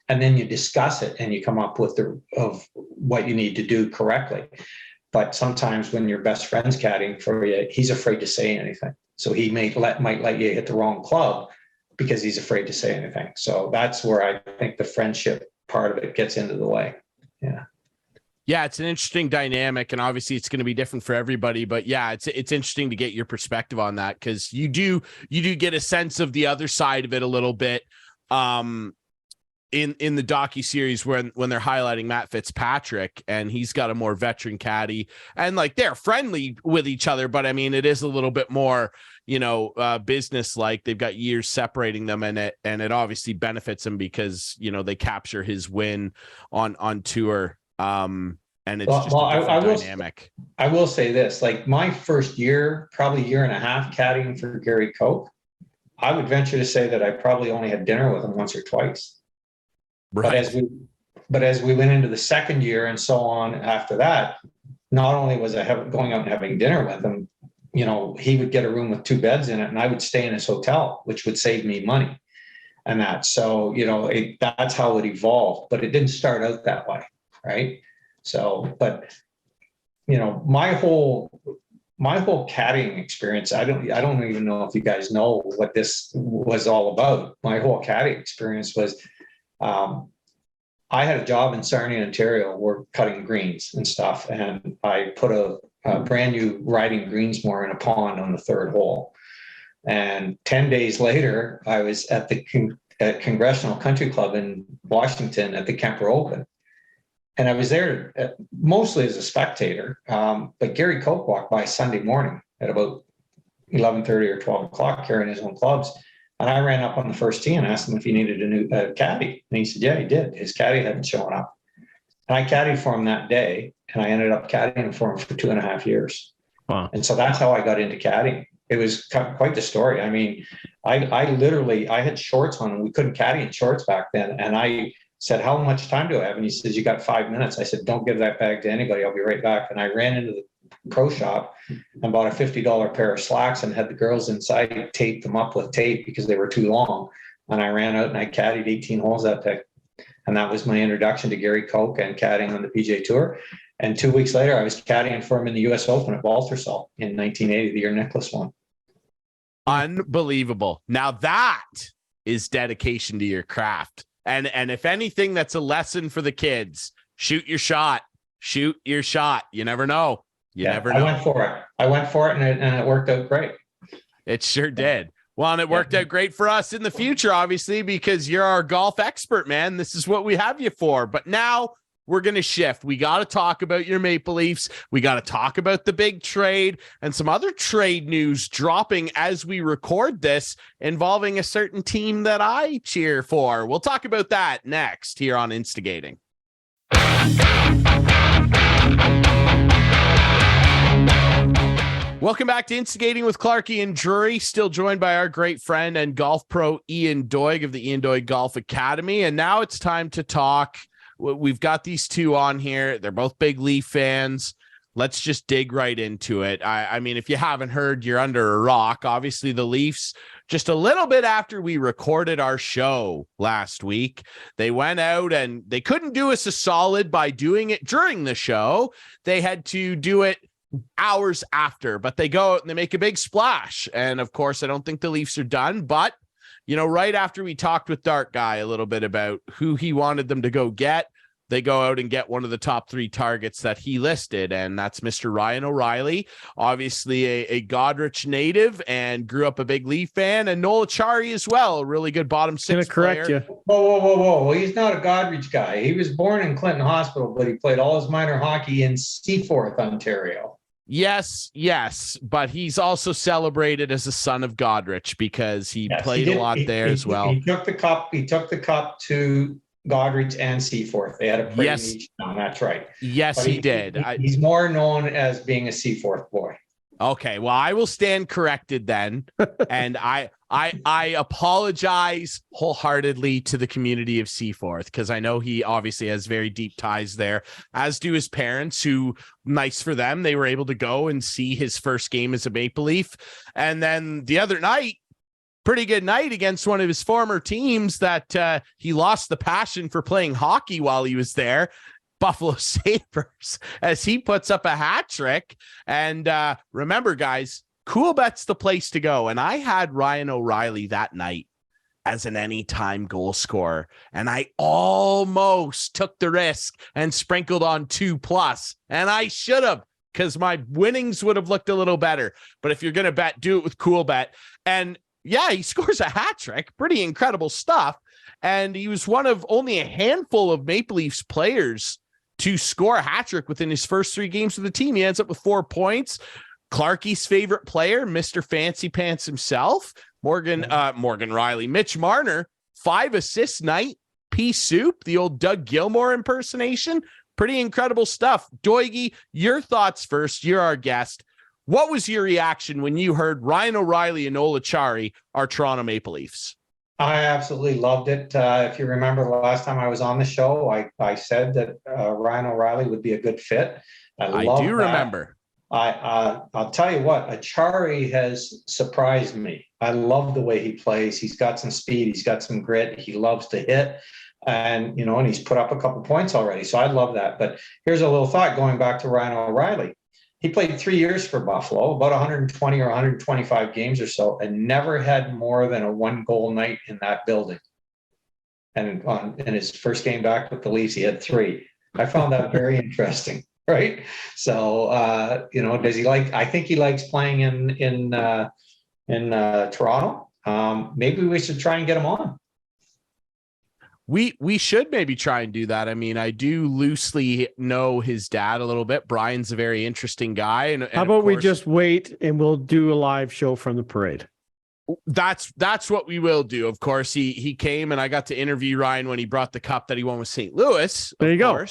Speaker 2: And then you discuss it and you come up with of what you need to do correctly. But sometimes when your best friend's caddying for you, he's afraid to say anything. So he might let you hit the wrong club because he's afraid to say anything. So that's where I think the friendship part of it gets into the way. Yeah.
Speaker 1: Yeah, it's an interesting dynamic, and obviously it's going to be different for everybody. But yeah, it's interesting to get your perspective on that, because you do get a sense of the other side of it a little bit. In the docuseries when they're highlighting Matt Fitzpatrick, and he's got a more veteran caddy, and like they're friendly with each other, but I mean it is a little bit more business like. They've got years separating them, and it obviously benefits him because they capture his win on tour. And it's just a different dynamic.
Speaker 2: I will say this, like my first year, probably year and a half caddying for Gary Koch, I would venture to say that I probably only had dinner with him once or twice. Right. But as we went into the second year and so on after that, not only was I going out and having dinner with him, he would get a room with 2 beds in it, and I would stay in his hotel, which would save me money and that. So, that's how it evolved, but it didn't start out that way. Right. So, but, my whole caddying experience, I don't even know if you guys know what this was all about. My whole caddying experience was, I had a job in Sarnia, Ontario. We're cutting greens and stuff. And I put a brand new riding greensmore in a pond on the 3rd hole. And 10 days later, I was at the Congressional Country Club in Washington at the Kemper Open. And I was there mostly as a spectator, but Gary Koch walked by Sunday morning at about 11:30 or 12 o'clock carrying his own clubs. And I ran up on the first tee and asked him if he needed a new caddy. And he said, yeah, he did. His caddy hadn't shown up. And I caddied for him that day, and I ended up caddying for him for 2.5 years.
Speaker 3: Wow. And
Speaker 2: so that's how I got into caddying. It was quite the story. I mean, I had shorts on, and we couldn't caddy in shorts back then. And I said, how much time do I have? And he says, you got 5 minutes. I said, don't give that bag to anybody. I'll be right back. And I ran into the pro shop and bought a $50 pair of slacks and had the girls inside tape them up with tape because they were too long. And I ran out and I caddied 18 holes that day. And that was my introduction to Gary Koch and caddying on the PGA Tour. And 2 weeks later, I was caddying for him in the US Open at Waltersall in 1980, the year Nicklaus won.
Speaker 1: Unbelievable. Now that is dedication to your craft. And if anything, that's a lesson for the kids. Shoot your shot. Shoot your shot. You never know. You never know.
Speaker 2: I went for it and it worked out great.
Speaker 1: It sure did. Well, and it worked out great for us in the future, obviously, because you're our golf expert, man. This is what we have you for. But now we're going to shift. We got to talk about your Maple Leafs. We got to talk about the big trade and some other trade news dropping as we record this involving a certain team that I cheer for. We'll talk about that next here on Instigating. Welcome back to Instigating with Clarkey and Drury, still joined by our great friend and golf pro Ian Doig of the Ian Doig Golf Academy. And now it's time to talk. We've got these two on here. They're both big Leaf fans. Let's just dig right into it. I mean, if you haven't heard, you're under a rock. Obviously, the Leafs, just a little bit after we recorded our show last week, they went out and they couldn't do us a solid by doing it during the show. They had to do it hours after, but they go out and they make a big splash. And of course, I don't think the Leafs are done, but right after we talked with Dart Guy a little bit about who he wanted them to go get, they go out and get one of the top 3 targets that he listed, and that's Mr. Ryan O'Reilly, obviously a Godrich native and grew up a big Leaf fan, and Noel Acciari as well, a really good bottom 6
Speaker 3: correct
Speaker 1: player.
Speaker 3: you.
Speaker 2: Whoa. He's not a Godrich guy. He was born in Clinton Hospital, but he played all his minor hockey in Seaforth, Ontario.
Speaker 1: Yes, but he's also celebrated as a son of Godrich because he played a lot there as well.
Speaker 2: He took the cup to Godrich and Seaforth. They had a parade each town. That's right.
Speaker 1: Yes, he did.
Speaker 2: He's more known as being a Seaforth boy.
Speaker 1: Okay, well, I will stand corrected then, and I apologize wholeheartedly to the community of Seaforth, because I know he obviously has very deep ties there, as do his parents, who, nice for them, they were able to go and see his first game as a Maple Leaf. And then the other night, pretty good night against one of his former teams that he lost the passion for playing hockey while he was there, Buffalo Sabres, as he puts up a hat trick. And remember, guys, Coolbet's the place to go. And I had Ryan O'Reilly that night as an anytime goal scorer, and I almost took the risk and sprinkled on 2+, and I should have, because my winnings would have looked a little better. But if you're going to bet, do it with Coolbet. And yeah, he scores a hat trick, pretty incredible stuff. And he was one of only a handful of Maple Leafs players to score a hat trick within his first 3 games with the team. He ends up with 4 points. Clarkey's favorite player, Mr. Fancy Pants himself, Morgan Riley, Mitch Marner, 5 assists night, pea soup, the old Doug Gilmour impersonation. Pretty incredible stuff. Doigy, your thoughts first. You're our guest. What was your reaction when you heard Ryan O'Reilly and Acciari are Toronto Maple Leafs?
Speaker 2: I absolutely loved it. If you remember the last time I was on the show, I said that Ryan O'Reilly would be a good fit.
Speaker 1: I do remember.
Speaker 2: I'll tell you what, Acciari has surprised me. I love the way he plays. He's got some speed. He's got some grit. He loves to hit. And, and he's put up a couple points already. So I love that. But here's a little thought going back to Ryan O'Reilly. He played 3 years for Buffalo, about 120 or 125 games or so, and never had more than a 1-goal night in that building. And in his first game back with the Leafs, he had 3. I found that very interesting, right? So, does he like? I think he likes playing in Toronto. Maybe we should try and get him on.
Speaker 1: We should maybe try and do that. I mean, I do loosely know his dad a little bit. Brian's a very interesting guy. And
Speaker 3: how about we just wait and we'll do a live show from the parade?
Speaker 1: That's what we will do. Of course, he came and I got to interview Ryan when he brought the cup that he won with St. Louis.
Speaker 3: There you go.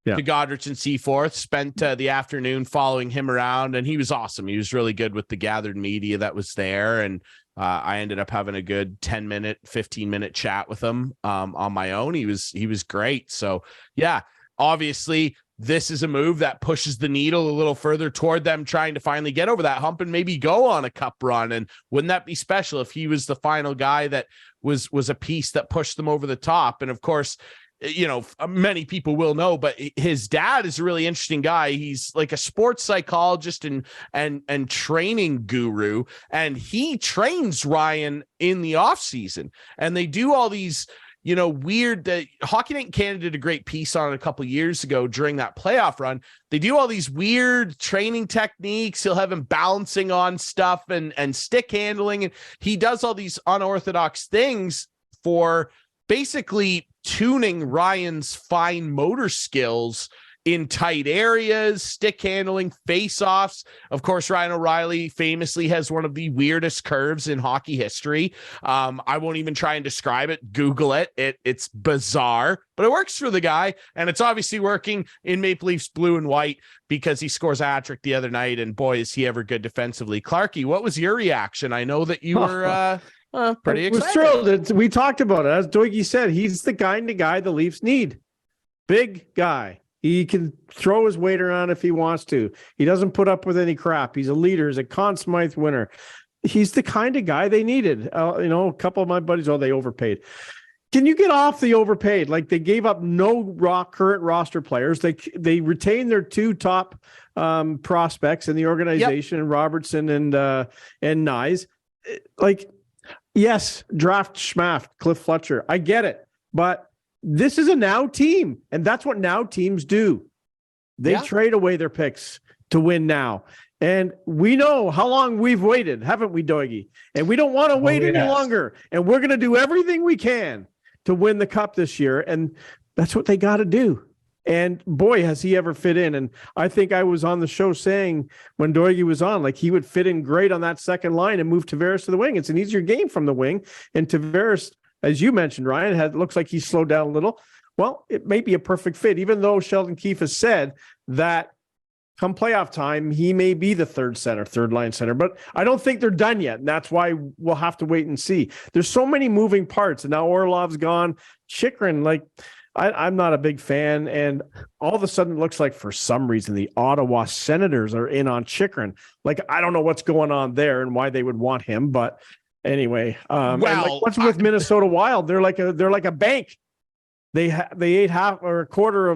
Speaker 1: To Goderich and Seaforth, spent the afternoon following him around, and he was awesome. He was really good with the gathered media that was there, and I ended up having a good 10-minute, 15-minute chat with him on my own. He was great. So yeah, obviously this is a move that pushes the needle a little further toward them trying to finally get over that hump and maybe go on a cup run. And wouldn't that be special if he was the final guy that was a piece that pushed them over the top? And of course, many people will know, but his dad is a really interesting guy. He's like a sports psychologist and training guru, and he trains Ryan in the off season. And they do all these, weird. Hockey Night in Canada did a great piece on it a couple of years ago during that playoff run. They do all these weird training techniques. He'll have him balancing on stuff and stick handling, and he does all these unorthodox things for basically tuning Ryan's fine motor skills in tight areas, stick handling, face-offs. Of course, Ryan O'Reilly famously has one of the weirdest curves in hockey history. I won't even try and describe it. Google it. It's bizarre, but it works for the guy, and it's obviously working in Maple Leafs blue and white because he scores a hat trick the other night, and boy, is he ever good defensively. Clarkey, what was your reaction? I know that you were pretty excited.
Speaker 3: I was thrilled. We talked about it. As Doigy said, he's the kind of guy the Leafs need. Big guy. He can throw his weight around if he wants to. He doesn't put up with any crap. He's a leader. He's a Conn Smythe winner. He's the kind of guy they needed. A couple of my buddies, they overpaid. Can you get off the overpaid? Like, they gave up no current roster players. They retained their 2 top prospects in the organization, yep. Robertson and Nyes. Yes, draft schmaft, Cliff Fletcher. I get it. But this is a now team, and that's what now teams do. They trade away their picks to win now. And we know how long we've waited, haven't we, Doigy? And we don't want to wait any longer. And we're going to do everything we can to win the cup this year. And that's what they got to do. And boy, has he ever fit in. And I think I was on the show saying when Doigy was on, like, he would fit in great on that second line and move Tavares to the wing. It's an easier game from the wing. And Tavares, as you mentioned, Ryan, looks like he's slowed down a little. Well, it may be a perfect fit, even though Sheldon Keefe has said that come playoff time, he may be the third line center, but I don't think they're done yet. And that's why we'll have to wait and see. There's so many moving parts, and now Orlov's gone. Chychrun, like, I'm not a big fan. And all of a sudden it looks like for some reason the Ottawa Senators are in on Chychrun. Like, I don't know what's going on there and why they would want him, but anyway, what's with Minnesota Wild? They're like a bank. They ate half or a quarter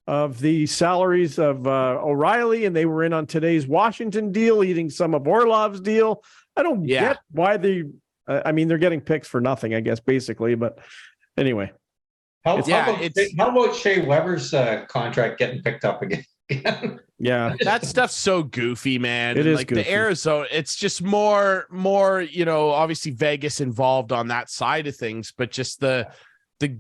Speaker 3: of the salaries of O'Reilly, and they were in on today's Washington deal, eating some of Orlov's deal. I don't get why they're getting picks for nothing, I guess, basically. But anyway.
Speaker 2: How about Shea Weber's contract getting picked up again?
Speaker 3: Yeah,
Speaker 1: that stuff's so goofy, man.
Speaker 3: It is
Speaker 1: like
Speaker 3: goofy.
Speaker 1: The Arizona, it's just more, obviously Vegas involved on that side of things, but just the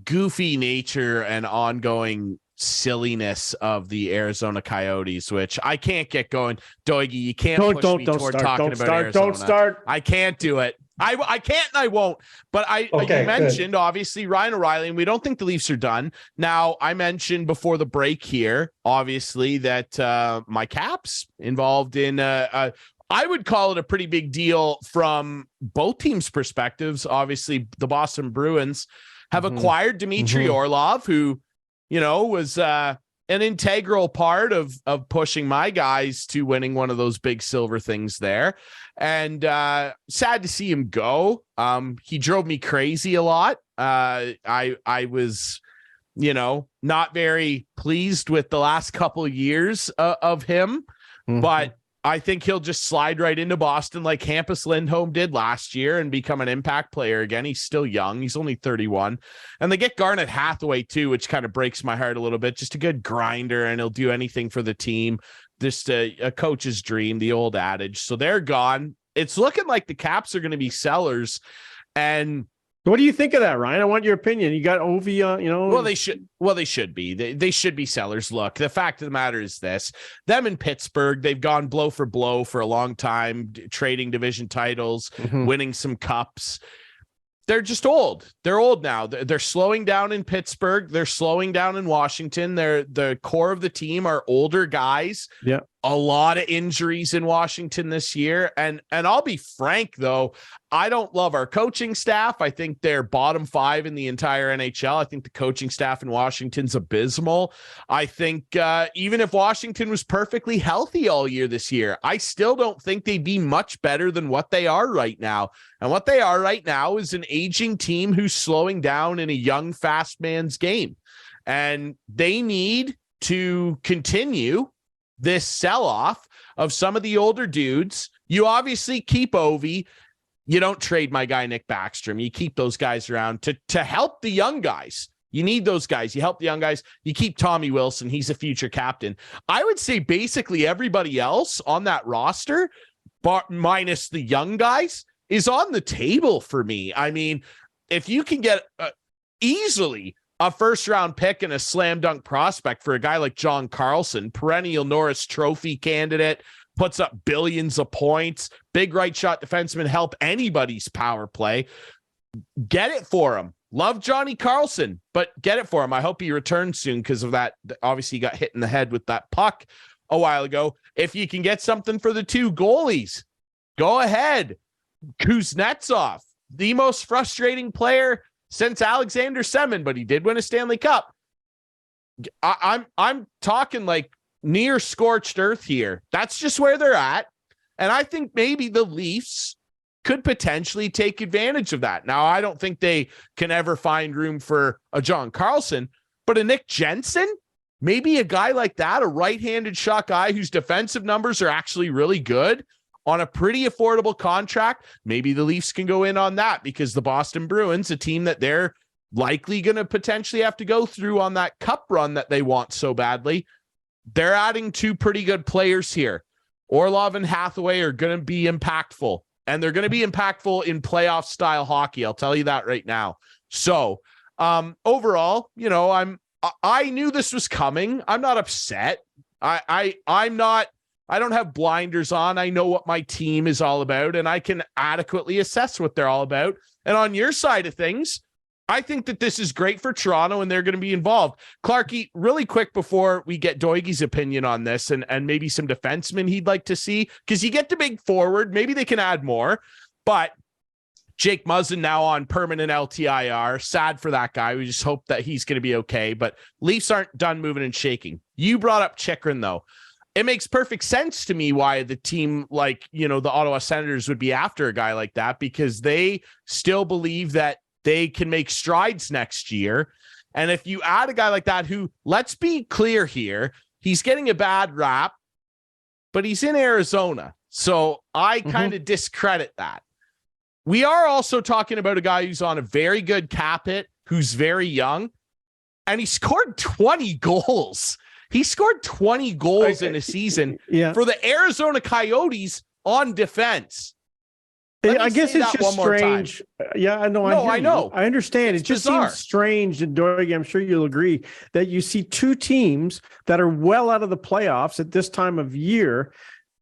Speaker 1: goofy nature and ongoing silliness of the Arizona Coyotes, which I can't get going. Doigie, you can't push me toward talking about Arizona.
Speaker 3: Don't start.
Speaker 1: I can't do it. I can't and I won't. But like you mentioned, obviously, Ryan O'Reilly, and we don't think the Leafs are done. Now, I mentioned before the break here, obviously, that my Caps involved in I would call it a pretty big deal from both teams' perspectives. Obviously, the Boston Bruins have acquired Dmitry Orlov, who, was an integral part of pushing my guys to winning one of those big silver things there. And sad to see him go. He drove me crazy a lot. I was, not very pleased with the last couple of years of him, but I think he'll just slide right into Boston like Hampus Lindholm did last year and become an impact player again. He's still young. He's only 31. And they get Garnet Hathaway too, which kind of breaks my heart a little bit. Just a good grinder, and he'll do anything for the team. Just a coach's dream, the old adage. So they're gone. It's looking like the Caps are going to be sellers. And
Speaker 3: what do you think of that, Ryan? I want your opinion. You got Ovi,
Speaker 1: Well, they should be. They should be sellers. Look, the fact of the matter is this. Them in Pittsburgh, they've gone blow for blow for a long time, trading division titles, winning some cups. They're just old. They're old now. They're slowing down in Pittsburgh. They're slowing down in Washington. The core of the team are older guys.
Speaker 3: Yeah.
Speaker 1: A lot of injuries in Washington this year. And I'll be frank, though, I don't love our coaching staff. I think they're bottom 5 in the entire NHL. I think the coaching staff in Washington's abysmal. I think even if Washington was perfectly healthy all year this year, I still don't think they'd be much better than what they are right now. And what they are right now is an aging team who's slowing down in a young, fast man's game. And they need to continue this sell-off of some of the older dudes. You obviously keep Ovi. You don't trade my guy Nick Backstrom. You keep those guys around to help the young guys. You need those guys. You help the young guys. You keep Tommy Wilson. He's a future captain. I would say basically everybody else on that roster, minus the young guys, is on the table for me. I mean, if you can get easily a first-round pick and a slam dunk prospect for a guy like John Carlson, perennial Norris Trophy candidate, puts up billions of points, big right shot defenseman, help anybody's power play. Get it for him. Love Johnny Carlson, but get it for him. I hope he returns soon because of that. Obviously, he got hit in the head with that puck a while ago. If you can get something for the two goalies, go ahead. Kuznetsov, the most frustrating player since Alexander Semin, but he did win a Stanley Cup. I'm talking like near scorched earth here. That's just where they're at. And I think maybe the Leafs could potentially take advantage of that. Now, I don't think they can ever find room for a John Carlson, but a Nick Jensen, maybe a guy like that, a right-handed shot guy whose defensive numbers are actually really good on a pretty affordable contract. Maybe the Leafs can go in on that because the Boston Bruins, a team that they're likely going to potentially have to go through on that cup run that they want so badly, they're adding two pretty good players here. Orlov and Hathaway are going to be impactful, and they're going to be impactful in playoff style hockey. I'll tell you that right now. So overall, I knew this was coming. I'm not upset. I don't have blinders on. I know what my team is all about, and I can adequately assess what they're all about. And on your side of things, I think that this is great for Toronto, and they're going to be involved. Clarkey, really quick before we get Doigie's opinion on this and maybe some defensemen he'd like to see, because you get the big forward, maybe they can add more, but Jake Muzzin now on permanent LTIR. Sad for that guy. We just hope that he's going to be okay, but Leafs aren't done moving and shaking. You brought up Chychrun, though. It makes perfect sense to me why the team like, the Ottawa Senators would be after a guy like that, because they still believe that they can make strides next year. And if you add a guy like that, who, let's be clear here, he's getting a bad rap, but he's in Arizona. So I kind of discredit that. We are also talking about a guy who's on a very good cap hit, who's very young, and he scored 20 goals. He scored 20 goals in a season for the Arizona Coyotes on defense.
Speaker 3: I guess it's just strange. Yeah, I know. I know. I understand. It just
Speaker 1: bizarre.
Speaker 3: Seems strange, and Doig, I'm sure you'll agree, that you see two teams that are well out of the playoffs at this time of year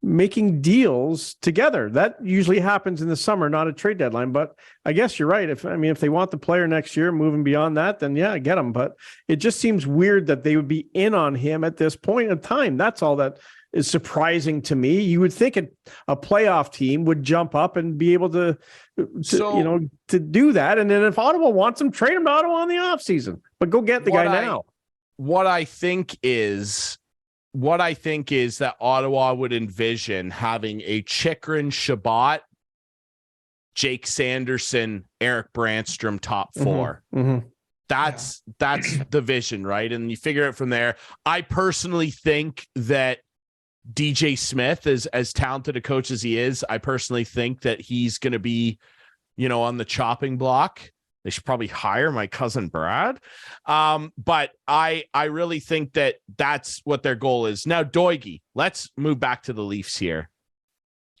Speaker 3: making deals together. That usually happens in the summer, not a trade deadline. But I guess you're right. If they want the player next year, moving beyond that, then yeah, get him. But it just seems weird that they would be in on him at this point in time. That's all that is surprising to me. You would think a playoff team would jump up and be able to do that. And then if Ottawa wants him, trade him to Ottawa in the offseason. But go get the guy now.
Speaker 1: What I think is that Ottawa would envision having a Chychrun, Shabbat, Jake Sanderson, Eric Brandstrom top four. That's the vision, right? And you figure it from there. I personally think that DJ Smith is as talented a coach as he is. I personally think that he's going to be, on the chopping block. They should probably hire my cousin Brad. But I really think that that's what their goal is. Now, Doigie, let's move back to the Leafs here.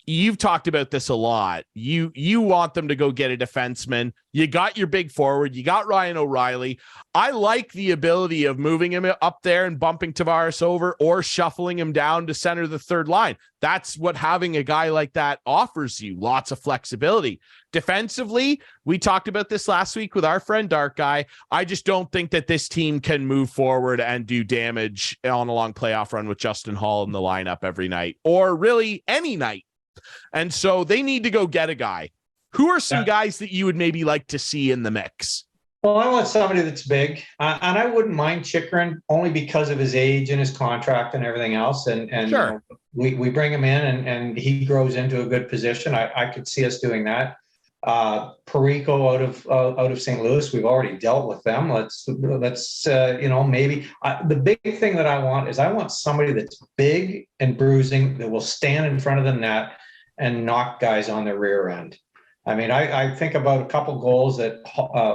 Speaker 1: You've talked about this a lot. You want them to go get a defenseman. You got your big forward. You got Ryan O'Reilly. I like the ability of moving him up there and bumping Tavares over or shuffling him down to center the third line. That's what having a guy like that offers you. Lots of flexibility. Defensively, we talked about this last week with our friend Dark Guy. I just don't think that this team can move forward and do damage on a long playoff run with Justin Hall in the lineup every night, or really any night. And so they need to go get a guy. Who are some guys that you would maybe like to see in the mix?
Speaker 2: Well, I want somebody that's big, and I wouldn't mind Chychrun only because of his age and his contract and everything else. And
Speaker 1: sure.
Speaker 2: We bring him in and he grows into a good position. I could see us doing that. Perico out of St. Louis, we've already dealt with them. Let's maybe the big thing that I want somebody that's big and bruising, that will stand in front of the net and knock guys on their rear end. I mean, I think about a couple goals that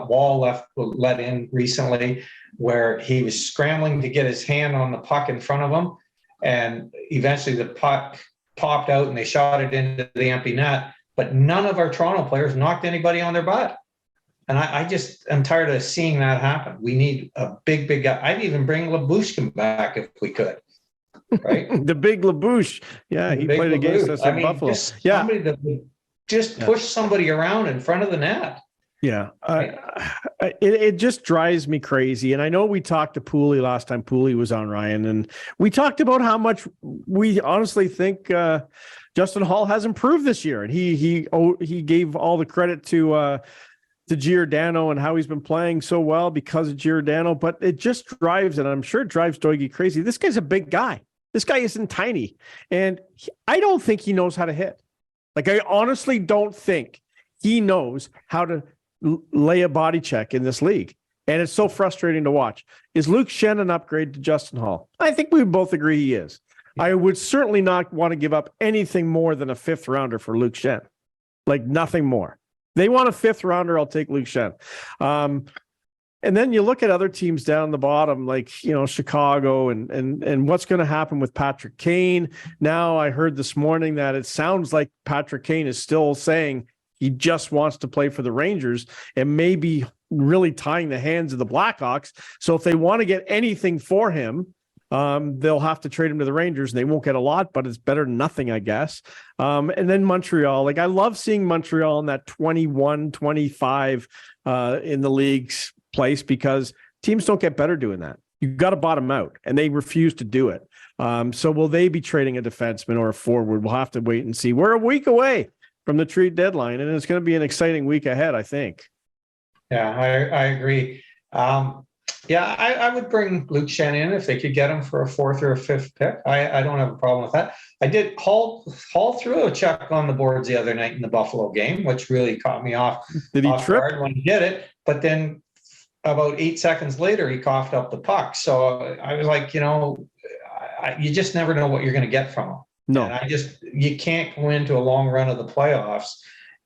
Speaker 2: Wall let in recently, where he was scrambling to get his hand on the puck in front of him, and eventually the puck popped out and they shot it into the empty net. But none of our Toronto players knocked anybody on their butt. And I just am tired of seeing that happen. We need a big guy. I'd even bring Labushkin back if we could. Right?
Speaker 3: The big Labouche. Yeah, he played against us in Buffalo.
Speaker 2: Somebody that would just push somebody around in front of the net.
Speaker 3: Yeah. It just drives me crazy. And I know we talked to Pooley last time Pooley was on, Ryan, and we talked about how much we honestly think Justin Hall has improved this year. And he gave all the credit to Giordano and how he's been playing so well because of Giordano. But it just drives, and I'm sure it drives Doigie crazy. This guy's a big guy. This guy isn't tiny. And I don't think he knows how to hit. Like, I honestly don't think he knows how to lay a body check in this league. And it's so frustrating to watch. Is Luke Schenn an upgrade to Justin Hall? I think we both agree he is. I would certainly not want to give up anything more than a fifth rounder for Luke Schenn. Like, nothing more. They want a fifth rounder, I'll take Luke Schenn. And then you look at other teams down the bottom, like, Chicago and what's going to happen with Patrick Kane. Now I heard this morning that it sounds like Patrick Kane is still saying he just wants to play for the Rangers and maybe really tying the hands of the Blackhawks. So if they want to get anything for him, They'll have to trade him to the Rangers, and they won't get a lot, but it's better than nothing, I guess. And then Montreal, like I love seeing Montreal in that 21, 25 in the league's place, because teams don't get better doing that. You've got to bottom out, and they refuse to do it. So will they be trading a defenseman or a forward? We'll have to wait and see. We're a week away from the trade deadline, and it's going to be an exciting week ahead, I think.
Speaker 2: Yeah, I agree. I would bring Luke Shen in if they could get him for a 4th or a 5th pick. I don't have a problem with that. I did Hall threw a check on the boards the other night in the Buffalo game, which really caught me off.
Speaker 3: Did he trip
Speaker 2: when he did it? But then about 8 seconds later, he coughed up the puck. So I was like, you just never know what you're going to get from him.
Speaker 3: No,
Speaker 2: and you can't go into a long run of the playoffs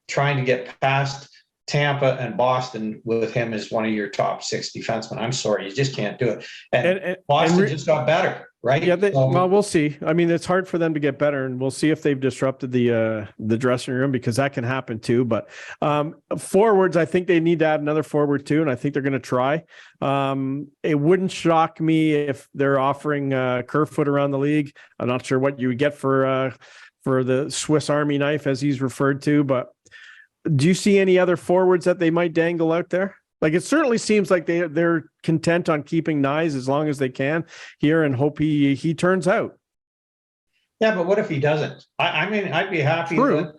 Speaker 2: trying to get past Tampa and Boston with him as one of your top 6 defensemen. I'm sorry, you just can't do it. And Boston just got better, right?
Speaker 3: Yeah, well, we'll see. I mean, it's hard for them to get better, and we'll see if they've disrupted the dressing room, because that can happen too. But forwards, I think they need to add another forward too, and I think they're going to try. It wouldn't shock me if they're offering Kerfoot around the league. I'm not sure what you would get for the Swiss Army knife, as he's referred to, but do you see any other forwards that they might dangle out there? Like, it certainly seems like they're content on keeping Nyes as long as they can here, and hope he turns out.
Speaker 2: Yeah, but what if he doesn't? I mean, I'd be happy to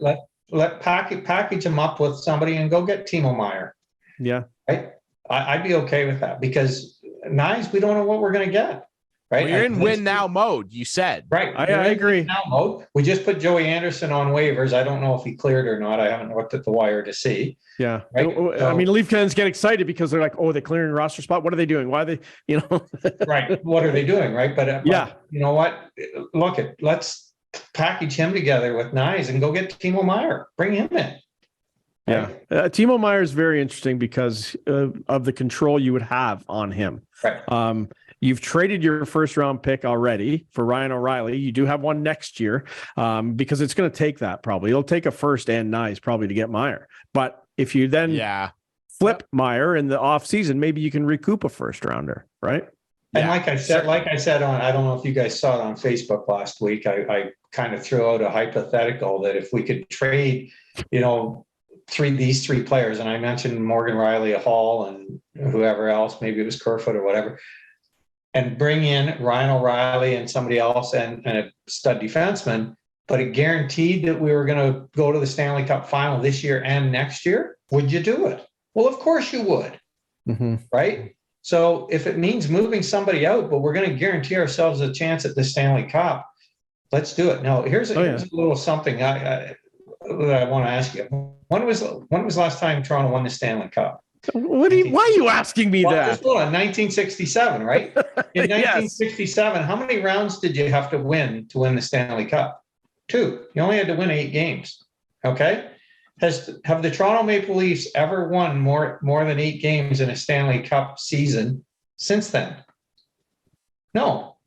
Speaker 2: let package him up with somebody and go get Timo Meier.
Speaker 3: Yeah,
Speaker 2: right. I'd be okay with that, because Nyes, we don't know what we're going to get. Right,
Speaker 1: well, you're in win now mode, you said.
Speaker 2: Right,
Speaker 3: I agree.
Speaker 2: Now mode. We just put Joey Anderson on waivers. I don't know if he cleared or not. I haven't looked at the wire to see.
Speaker 3: Yeah,
Speaker 2: right?
Speaker 3: I mean, Leaf fans get excited because they're like, "Oh, they're clearing a roster spot. What are they doing? Why are they?"
Speaker 2: Right. What are they doing? Right. But
Speaker 3: yeah,
Speaker 2: you know what? let's package him together with Nyes and go get Timo Meier. Bring him in.
Speaker 3: Yeah, Timo Meier is very interesting because of the control you would have on him.
Speaker 2: Right.
Speaker 3: You've traded your 1st-round pick already for Ryan O'Reilly. You do have one next year, because it's going to take that probably. It'll take a 1st and Nyes probably to get Meier. But if you then flip Meier in the offseason, maybe you can recoup a 1st-rounder, right?
Speaker 2: And like I said on, I don't know if you guys saw it on Facebook last week, I kind of threw out a hypothetical that if we could trade, these 3 players, and I mentioned Morgan Riley, Hall, and whoever else, maybe it was Kerfoot or whatever, and bring in Ryan O'Reilly and somebody else and a stud defenseman, but it guaranteed that we were going to go to the Stanley Cup final this year and next year, would you do it? Well, of course you would, right? So if it means moving somebody out, but we're going to guarantee ourselves a chance at the Stanley Cup, let's do it. Now, here's a little something that I want to ask you. When was the last time Toronto won the Stanley Cup?
Speaker 3: Why are you asking me that?
Speaker 2: Just hold on, 1967, right? In 1967, how many rounds did you have to win the Stanley Cup? 2. You only had to win 8 games. Okay. Have the Toronto Maple Leafs ever won more than 8 games in a Stanley Cup season since then? No.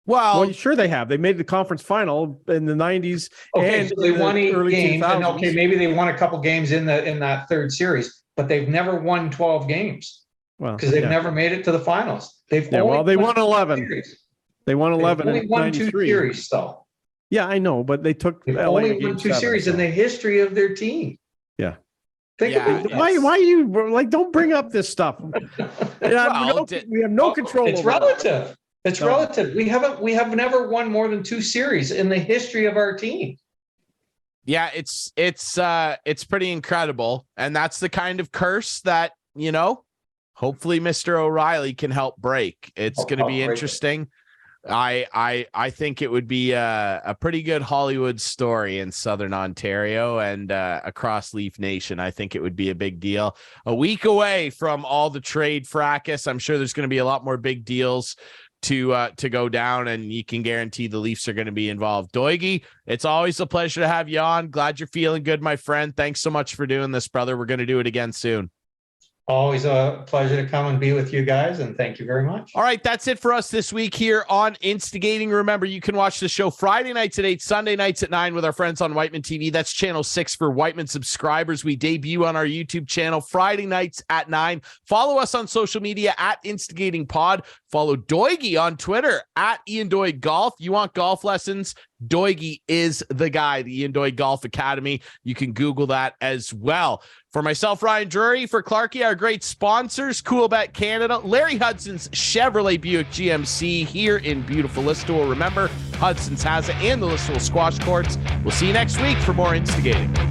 Speaker 3: Well, sure they have. They made the conference final in the 90s.
Speaker 2: Okay,
Speaker 3: and
Speaker 2: so they won 8 games.
Speaker 3: 2000s.
Speaker 2: And okay, maybe they won a couple games in that 3rd series. But they've never won 12 games because they've never made it to the finals. They won
Speaker 3: 11. They won 11.
Speaker 2: They only won 2 series, though.
Speaker 3: Yeah, I know, but they took
Speaker 2: only won 2 series in the history of their team.
Speaker 3: Yeah.
Speaker 2: Think about it.
Speaker 3: Why are you like? Don't bring up this stuff. We have no control.
Speaker 2: It's relative. It's relative. We have never won more than 2 series in the history of our team.
Speaker 1: Yeah, it's pretty incredible. And that's the kind of curse that, hopefully Mr. O'Reilly can help break. It's going to be interesting. I think it would be a pretty good Hollywood story in Southern Ontario and across Leaf Nation. I think it would be a big deal. A week away from all the trade fracas. I'm sure there's going to be a lot more big deals to go down, and you can guarantee the Leafs are going to be involved. Doigy, it's always a pleasure to have you on. Glad you're feeling good, my friend. Thanks so much for doing this, brother. We're going to do it again soon.
Speaker 2: Always a pleasure to come and be with you guys, and thank you very much.
Speaker 1: All right, that's it for us this week here on Instigating. Remember, you can watch the show Friday nights at 8, Sunday nights at 9 with our friends on Whiteman TV. That's channel 6 for Whiteman subscribers. We debut on our YouTube channel Friday nights at 9. Follow us on social media at Instigating Pod. Follow Doigy on Twitter at Ian Doig Golf. You want golf lessons? Doigy is the guy, the Ian Doig Golf Academy. You can Google that as well. For myself, Ryan Drury, for Clarkey, our great sponsors, Coolbet Canada, Larry Hudson's Chevrolet Buick GMC here in beautiful Listowel. Remember, Hudson's has it and the Listowel Squash Courts. We'll see you next week for more Instigating.